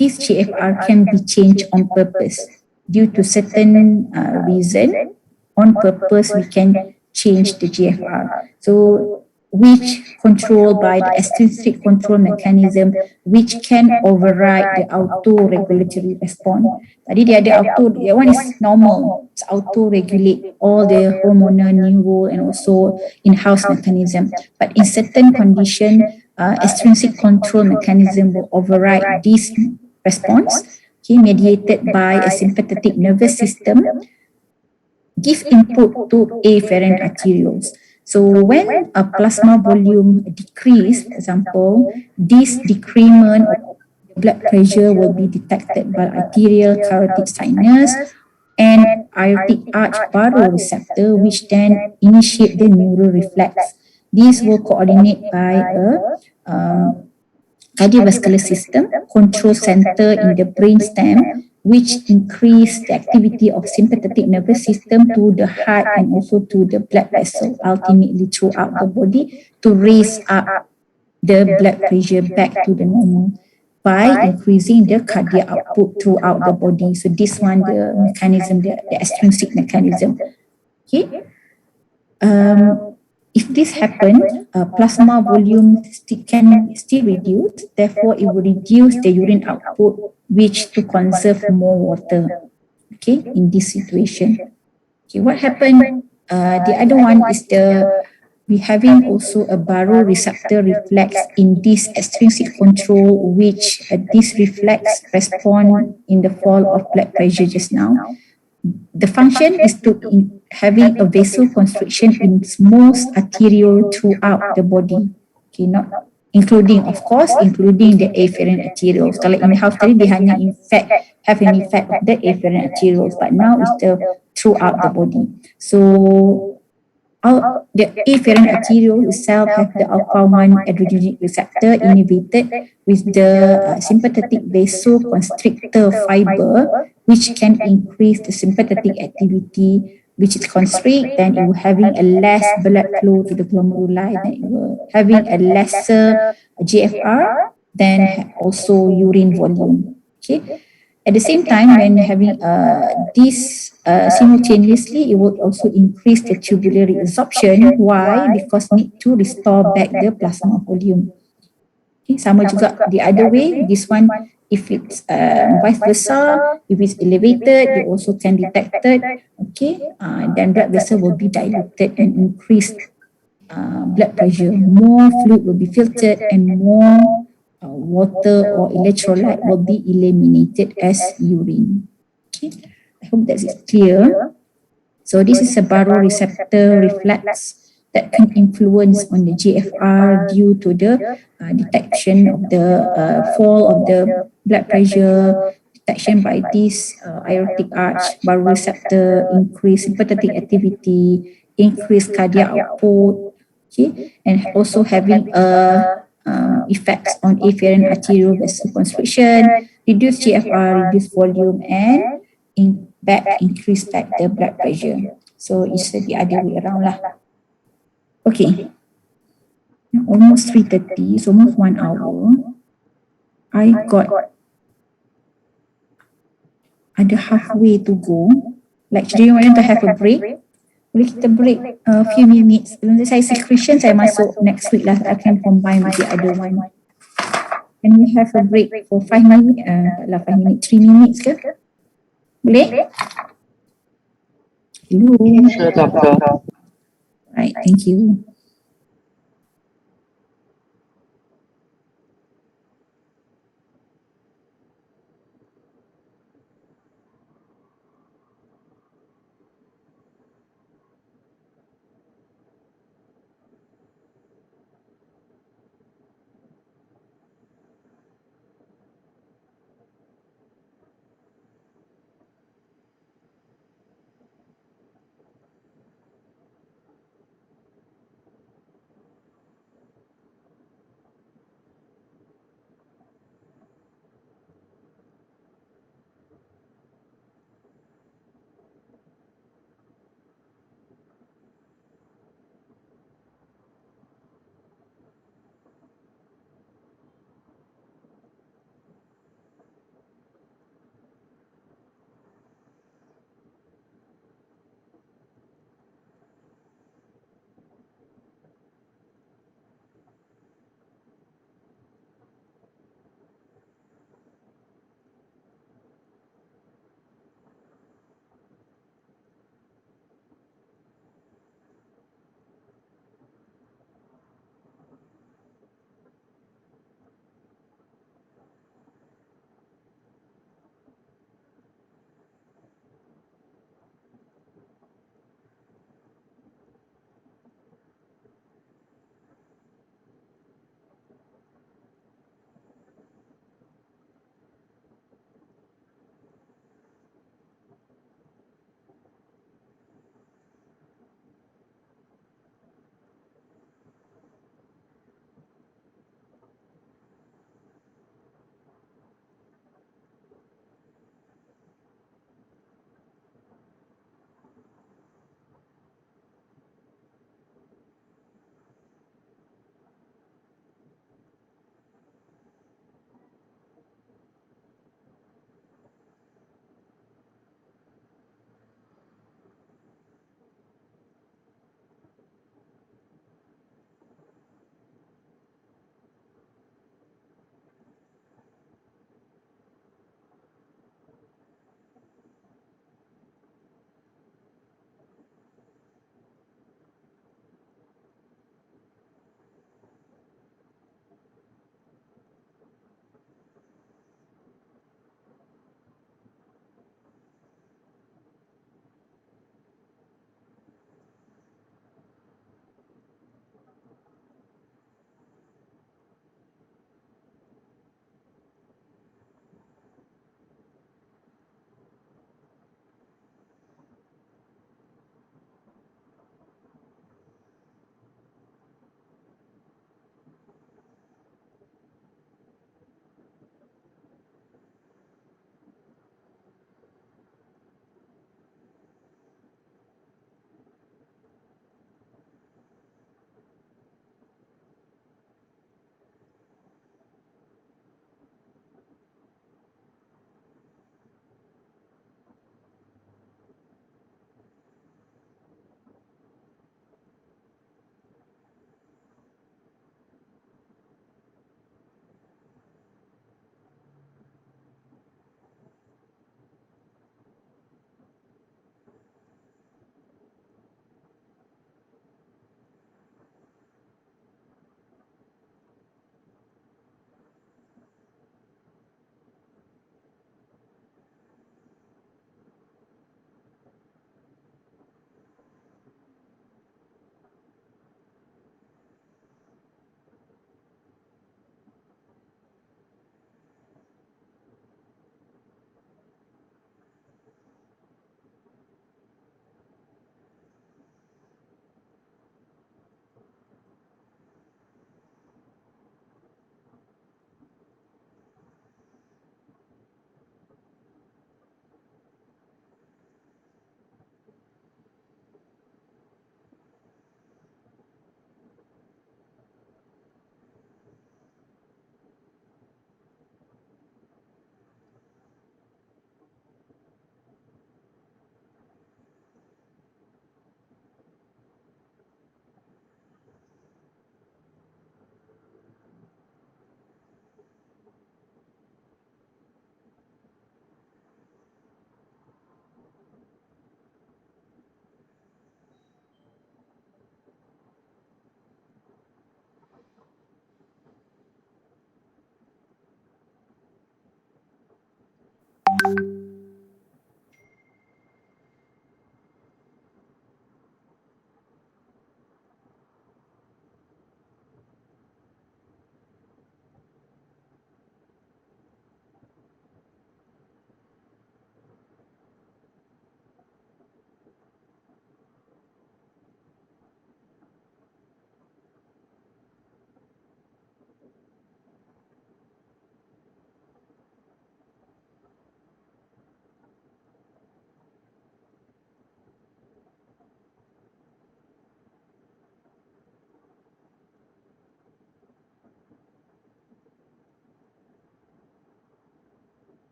this GFR can be changed on purpose due to certain reason. On purpose, we can change the GFR. So, which controlled by the extrinsic control mechanism, which can override the auto-regulatory response. Tadi dia ada auto, that one is normal. It's auto-regulate all the hormonal, neuro, and also in-house mechanism. But in certain condition, extrinsic control mechanism will override this response, okay, mediated by a sympathetic nervous system, give input to afferent arterioles. So when a plasma volume decrease, for example, this decrement of blood pressure will be detected by arterial carotid sinus and aortic arch baroreceptor, which then initiate the neuroreflex. These will coordinate by a cardiovascular system control center in the brainstem, which increase the activity of sympathetic nervous system to the heart and also to the blood vessel, ultimately throughout the body to raise up the blood pressure back to the normal by increasing the cardiac output throughout the body. So this one, the mechanism, the extrinsic mechanism. Okay. If this happens, plasma volume can still reduce. Therefore, it will reduce the urine output, which to conserve more water. Okay, in this situation. Okay, what happened? The other one is we having also a baroreceptor reflex in this extrinsic control, which this reflex respond in the fall of blood pressure just now. The function is to having a vasoconstriction in most arteriole throughout the body. Okay, not including, of course, including the afferent arterioles. Kalau in health tadi, dia hanya have an effect of the afferent arterioles, but now it's throughout the body. So the afferent arteriole itself have the alpha-1 adrenergic receptor inhibited with the sympathetic vasoconstrictor fiber, which can increase the sympathetic activity, which is constrict, then it will having a less blood flow to the glomeruli, then it will having a lesser GFR, then also urine volume. Okay. At the same time, when having this simultaneously, it will also increase the tubular reabsorption. Why? Because need to restore back the plasma volume. Okay, sama juga the other way. This one, if it's vice versa, if it's elevated, you also can detect it. Okay, then blood vessel will be dilated and increased blood pressure. More fluid will be filtered and more water or electrolyte will be eliminated as urine. Okay, I hope that is clear. So this is a baroreceptor reflex that can influence on the GFR due to the detection of the fall of the blood pressure, detection by this aortic arch baroreceptor, increased sympathetic activity, increased cardiac output, okay, and also having effects on afferent arterial vasoconstriction, reduce GFR, reduce volume, and increase back the blood pressure. So it's the other way around lah. Okay, almost 3:30, so almost 1 hour. I got ada halfway to go. Like, do you want to have a break? Boleh kita break a few minutes. Sebelum saya secretion, saya masuk next week lah. I can combine with the other one. Can we have a break for 5 minutes? 5 minutes, 3 minutes ke? Boleh? Hello. Sure, doctor. Right, thank you.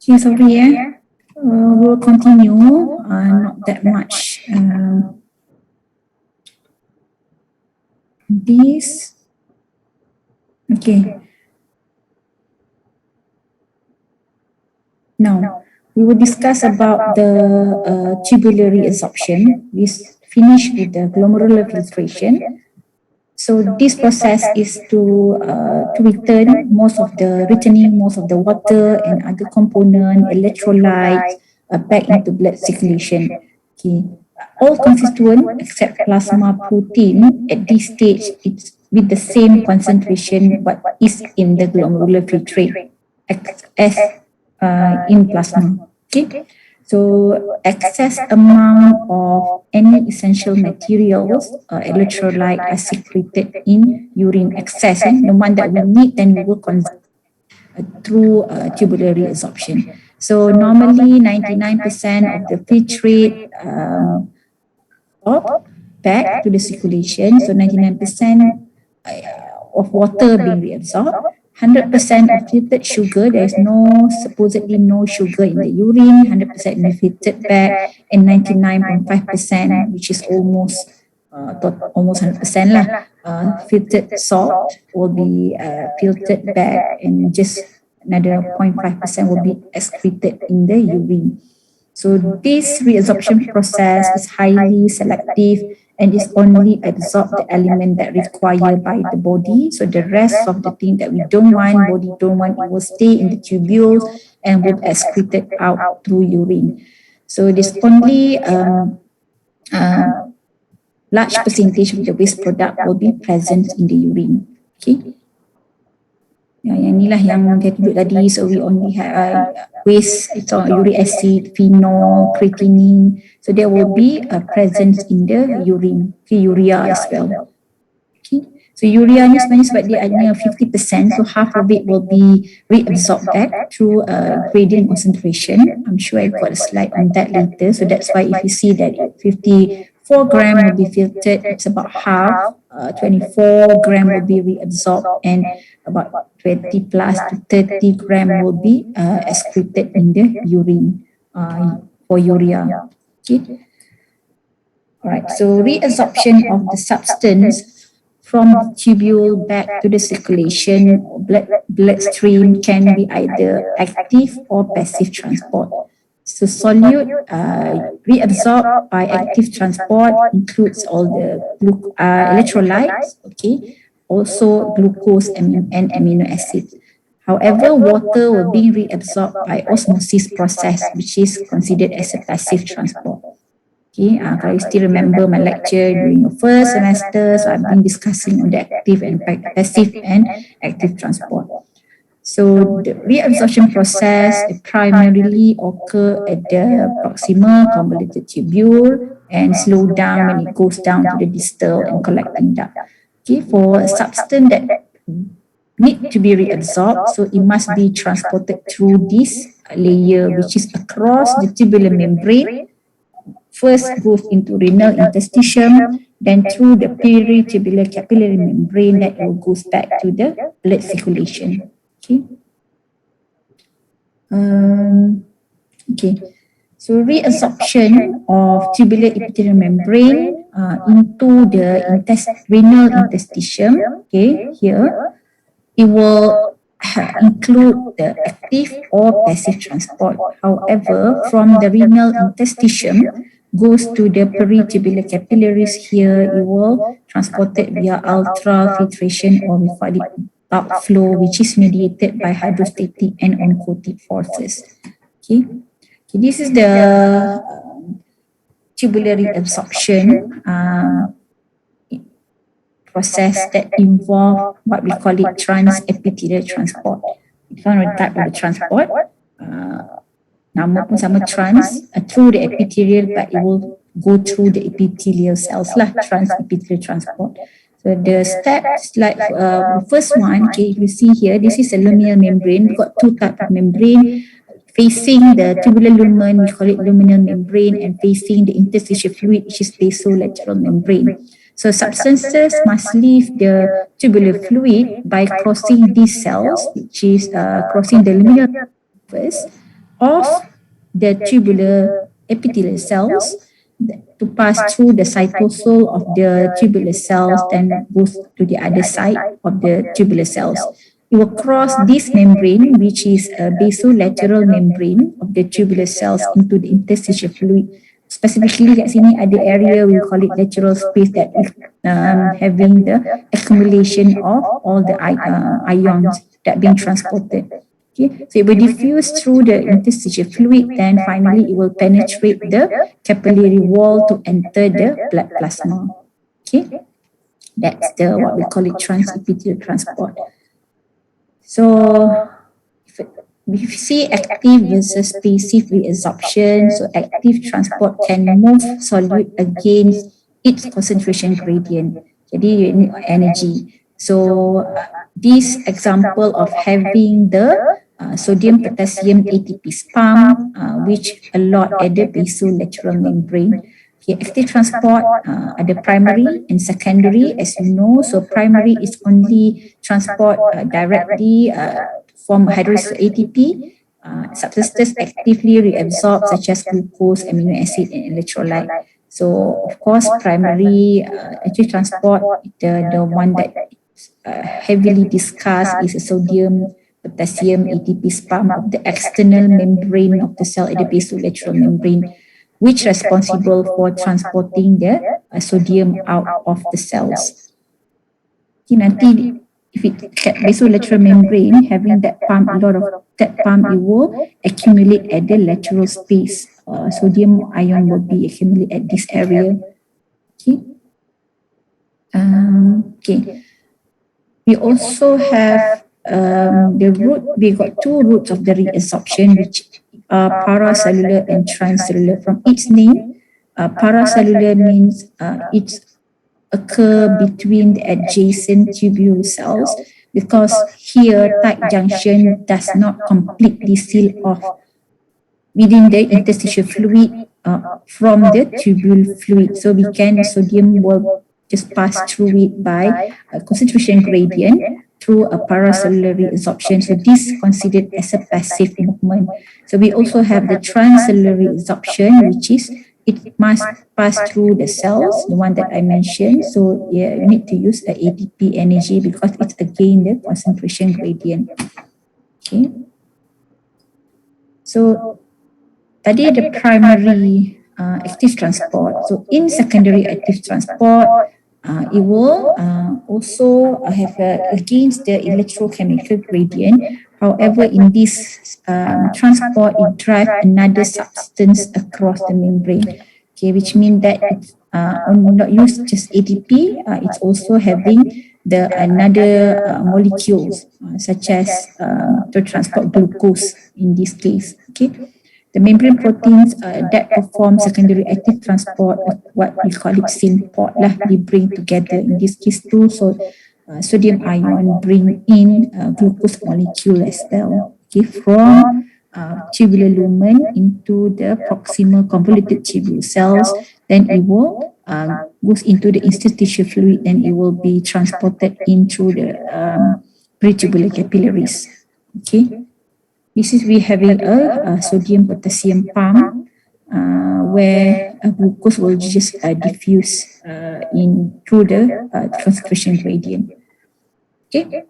Okay, sorry, we'll continue. Not that much. This. Okay. Now, we will discuss about the tubular reabsorption. We finish with the glomerular filtration. So this process is to return most of the water and other component, electrolytes back into blood circulation. Okay. All constituent except plasma protein at this stage it's with the same concentration what is in the glomerular filtrate as in plasma. Okay. So excess amount of any essential materials, electrolyte are secreted in urine excess. The one that we need, then we will consume through tubular reabsorption. So normally 99% of the filtrate drop back to the circulation. So 99% of water being reabsorbed. 100% of filtered sugar, there is supposedly no sugar in the urine, 100% filtered back, and 99.5%, which is almost 100% lah, filtered salt will be filtered back, and just another 0.5% will be excreted in the urine. So this reabsorption process is highly selective and is only absorb the element that required by the body. So the rest of the thing that we don't want, body don't want, it will stay in the tubules and will be excreted out through urine. So this only large percentage of the waste product will be present in the urine. Okay. Yang inilah yang kita tunjuk tadi. So we only have waste, it's uric acid, phenol, creatinine. So there will be a presence in the urine, urea as well. Okay. So urea ni sebenarnya sebab dia hanya 50%, so half of it will be reabsorbed back through gradient concentration. I'm sure I've got a slide on that later. So that's why if you see that 54 gram will be filtered, it's about half, 24 gram will be reabsorbed, and about 20 plus to 30 gram will be excreted in the urine for urea. Okay. Alright, so reabsorption of the substance from the tubule back to the circulation or bloodstream can be either active or passive transport. So solute reabsorbed by active transport includes all the electrolytes, okay, also glucose and amino acids. However, water will be reabsorbed by osmosis process, which is considered as a passive transport. Okay, kalau you still remember my lecture during your first semester, so I've been discussing on the passive and active transport. So the reabsorption process primarily occur at the proximal convoluted tubule and slow down when it goes down to the distal and collecting duct. Okay, for a substance that need to be reabsorbed, so it must be transported through this layer, which is across the tubular membrane. First goes into renal interstitium, then through the peritubular capillary membrane that will goes back to the blood circulation. Okay. Okay. So reabsorption of tubular epithelial membrane into the renal interstitium. Okay, here it will include the active or passive transport. However, from the renal interstitium goes to the peritubular capillaries, here it will transported via ultrafiltration or we call it bulk flow, which is mediated by hydrostatic and oncotic forces. Okay. Okay, this is the tubular reabsorption process that involve what we call it transepithelial transport. It's one of the type of the transport. Nama pun sama trans, through the epithelial, but it will go through the epithelial cells lah, transepithelial transport. So the steps, like the first one, okay, if you see here, this is a luminal membrane. We've got two types of membrane. Facing the tubular lumen, we call it luminal membrane, and facing the interstitial fluid, which is basolateral membrane. So substances must leave the tubular fluid by crossing these cells, which is crossing the luminal first, of the tubular epithelial cells to pass through the cytosol of the tubular cells, then goes to the other side of the tubular cells. It will cross this membrane, which is a basolateral membrane of the tubular cells, into the interstitial fluid. Specifically kat sini ada area we call it lateral space that is having the accumulation of all the ions that being transported. Okay, so it will diffuse through the interstitial fluid, then finally it will penetrate the capillary wall to enter the blood plasma. Okay, that's the what we call it transepithelial transport. So if we see active versus passive reabsorption, so active transport can move solute against its concentration gradient. Jadi you need energy. So this example of having the sodium potassium ATP pump, which a lot at the basolateral membrane. Okay, active transport ada primary and secondary, as you know. So primary is only transport directly from hydrolyzed ATP. Substances actively reabsorbed such as glucose, amino acid, and electrolyte. So of course, primary active transport, the one that heavily discussed is a sodium potassium ATP pump of the external membrane of the cell at the basolateral membrane, which responsible for transporting the sodium out of the cells. Okay, nanti if it basolateral membrane having that pump, a lot of that pump, it will accumulate at the lateral space. Sodium ion will be accumulated at this area. Okay. Okay. We also have the route. We got two routes of the reabsorption, which paracellular and transcellular. From its name, paracellular means it occur between the adjacent tubule cells, because here tight junction does not completely seal off within the interstitial fluid from the tubule fluid. So we can, sodium will just pass through it by a concentration gradient through a paracellular reabsorption. So this is considered as a passive movement. So we also have the transcellular reabsorption, which is it must pass through the cells, the one that I mentioned. So yeah, you need to use the ATP energy because it's again the concentration gradient. Okay. So tadi the primary active transport. So in secondary active transport, it will also have against the electrochemical gradient. However, in this transport, it drives another substance across the membrane. Okay, which means that it's not use just ATP. It's also having the another molecules such as to transport glucose in this case. Okay. The membrane proteins that perform secondary active transport, what we call it synport lah, they bring together in this case too. So sodium ion bring in glucose molecule as well. Okay, from tubular lumen into the proximal convoluted tubule cells, then it will goes into the interstitial fluid, and it will be transported in through the pretubular capillaries. Okay. This is we having a sodium potassium pump where glucose will just diffuse in through the concentration gradient. Okay.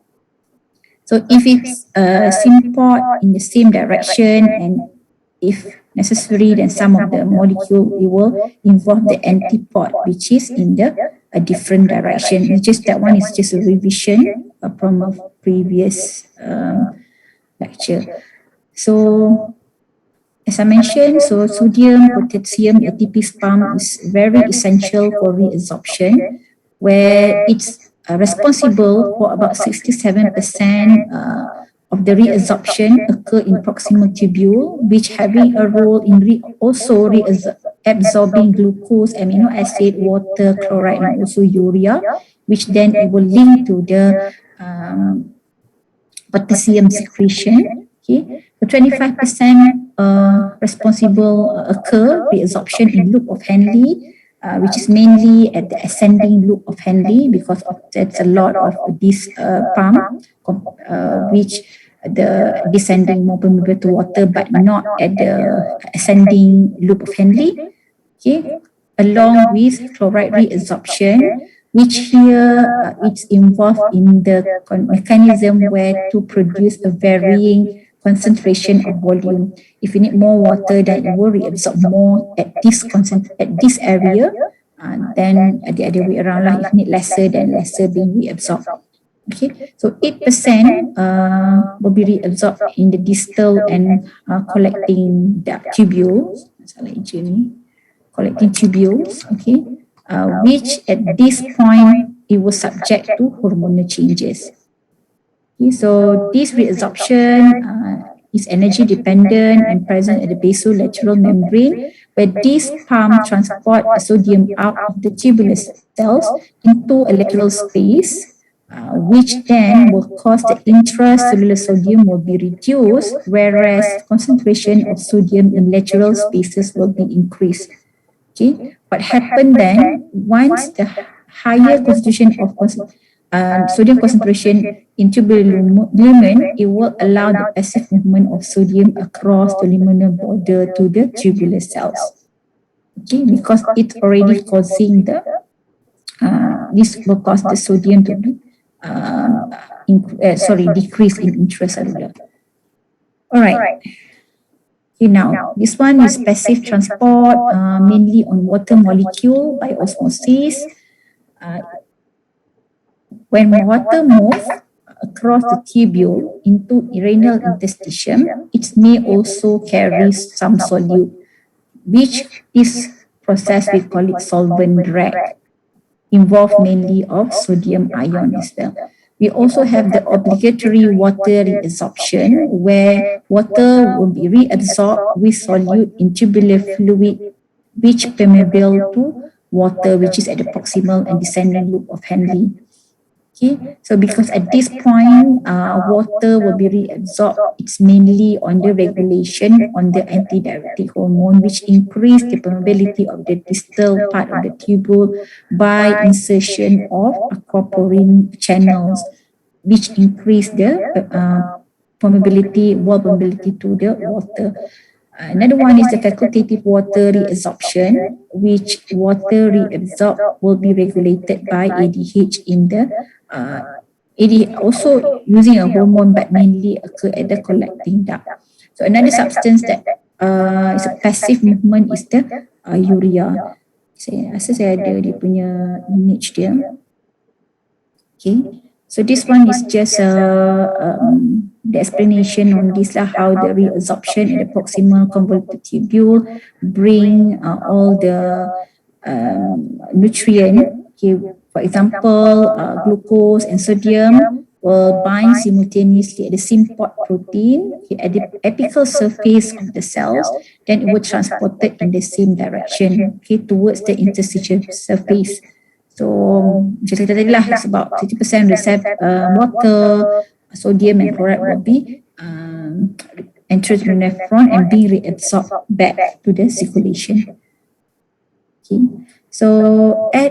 So if it's synport in the same direction, and if necessary, then some of the molecule it will involve the antiport, which is in the a different direction. It's just that one is just a revision from a previous lecture. So as I mentioned, so sodium potassium ATP pump is very essential for reabsorption, where it's responsible for about 67% of the reabsorption occur in proximal tubule, which having a role in also absorbing glucose, amino acid, water, chloride, and also urea, which then it will link to the potassium secretion. Okay, so 25% responsible occur reabsorption in loop of Henle, which is mainly at the ascending loop of Henle, because of that's a lot of this pump which the descending more permeable to water, but not at the ascending loop of Henle. Okay, along with chloride reabsorption, which here it's involved in the mechanism where to produce a varying concentration of volume. If you need more water, then it will reabsorb more at this area. Then the other way around lah. If you need lesser, then lesser being reabsorbed. Okay, so 8% will be reabsorbed in the distal and collecting duct tubules. Masalah hijau ni. Collecting tubules, okay, which at this point it was subject to hormonal changes. Okay, so this reabsorption is energy dependent and present at the basolateral membrane, where this pump transport sodium out of the tubular cells into a lateral space, which then will cause the intracellular sodium will be reduced, whereas concentration of sodium in lateral spaces will be increased. Okay, what happened then, once the higher concentration of sodium concentration in tubular lumen, it will allow the passive movement of sodium across the luminal border to the tubular cells. Okay, because it's already causing the, this will cause the sodium to be, decrease in intracellular. All right. Okay, now this one is passive transport, mainly on water molecule by osmosis. When water moves across the tubule into renal interstitium, it may also carry some solute, which is process we call it solvent drag, involved mainly of sodium ion as well. We also have the obligatory water reabsorption, where water will be reabsorbed with solute in tubular fluid, which permeable to water, which is at the proximal and descending loop of Henle. Okay, so because at this point, water will be reabsorbed, it's mainly on the regulation on the antidiuretic hormone, which increase the permeability of the distal part of the tubule by insertion of aquaporin channels, which increase the permeability, wall permeability to the water. Another one is the facultative water reabsorption, which water reabsorb will be regulated by ADH in the ADH also using a hormone, but mainly occur at the collecting duct. So another substance that is a passive movement is the urea. Saya rasa saya ada dia punya image dia. Okay, so this one is just the explanation on this lah, how the reabsorption at the proximal convoluted tubule bring all the nutrient. Okay, for example, glucose and sodium will bind simultaneously at the symport protein, okay, at the apical surface of the cells, then it will transported in the same direction, okay, towards the interstitial surface. So, macam saya tadi lah, it's about 50% water, sodium and chloride will be entered to the nephron and being reabsorbed back to the circulation. Okay, so at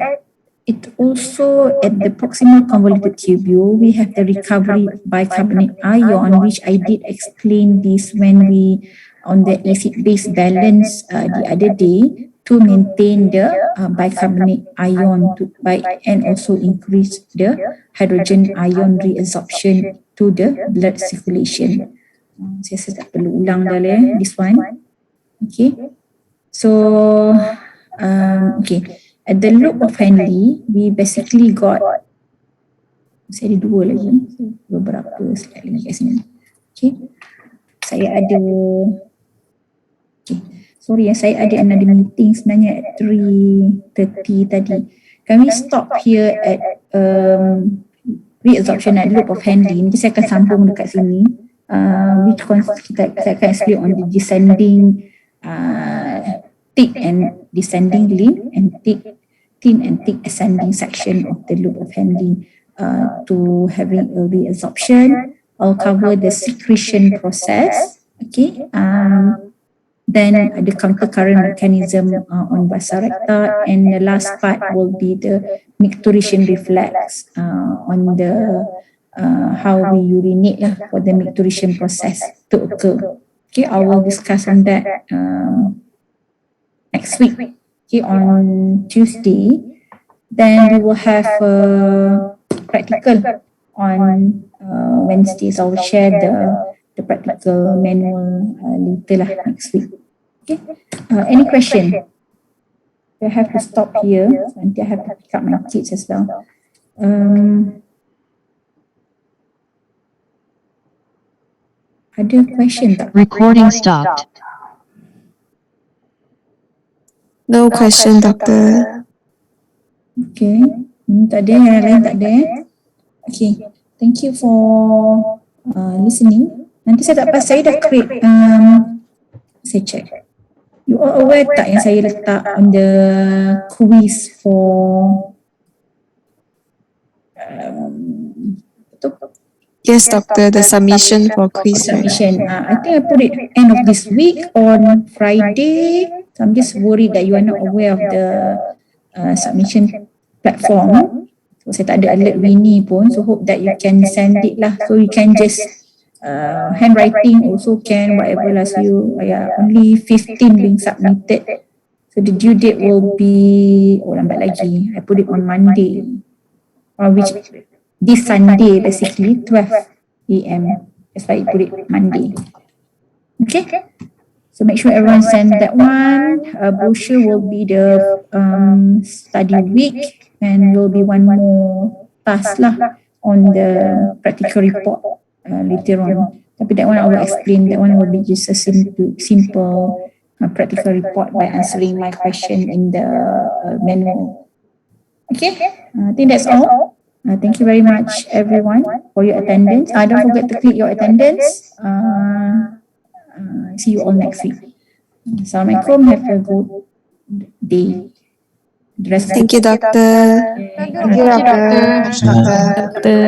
the proximal convoluted tubule, we have the recovery bicarbonate ion, which I did explain this when we on the acid-base balance the other day, to maintain the bicarbonate ion and also increase the hydrogen ion reabsorption to the blood circulation. Saya tak perlu ulang dah lah this one. Okay, so okay, at the loop of Henle, we basically got, saya ada dua lagi, beberapa slide lagi kat sini. Okay, saya ada, okay, sorry ya, saya ada another meeting sebenarnya at 3:30 tadi. Can we stop here at reabsorption at loop of Henle? Nanti saya akan sambung dekat sini. Saya akan explain on the descending thick and descending limb and thin and thick ascending section of the loop of Henle to having a reabsorption. I'll cover the secretion process. Okay. Then the counter current mechanism on vasa recta, and the last part will be the micturition reflex on the how we urinate lah for the micturition process to occur. Okay, I will discuss on that next week. Okay, on Tuesday. Then we will have practical on Wednesday. So I will share the practical manual later lah next week. Okay. Any question? I have to stop here. Nanti I have to pick up my kids as well. Ada question tak? Recording stopped. No question, doctor. Okay. Tak ada, yang lain tak ada. Okay. Thank you for listening. Nanti saya tak pas, saya dah create, saya check. You all aware tak yang saya letak on the quiz for Yes, doctor, the submission for quiz. Right? submission. I think I put it end of this week on Friday. So I'm just worried that you are not aware of the submission platform. So saya tak ada alert Winnie pun. So hope that you can send it lah. So you can just handwriting also can, whatever lah. So you, only 15 being submitted. So the due date will be, lambat lagi. I put it on Monday. Which this Sunday basically 12 AM. That's why I put it Monday. Okay. So make sure everyone send that one. Brochure will be the study week, and will be one more task lah on the practical report later on. Tapi that one I will explain. That one will be just a simple practical report by answering my question in the manual. Okay. I think that's all. Thank you very much everyone for your attendance. Don't forget to click your attendance. See you all next week. Assalamualaikum. Have a good day. The rest of Thank you, doctor. the- Thank you, doctor. Doctor.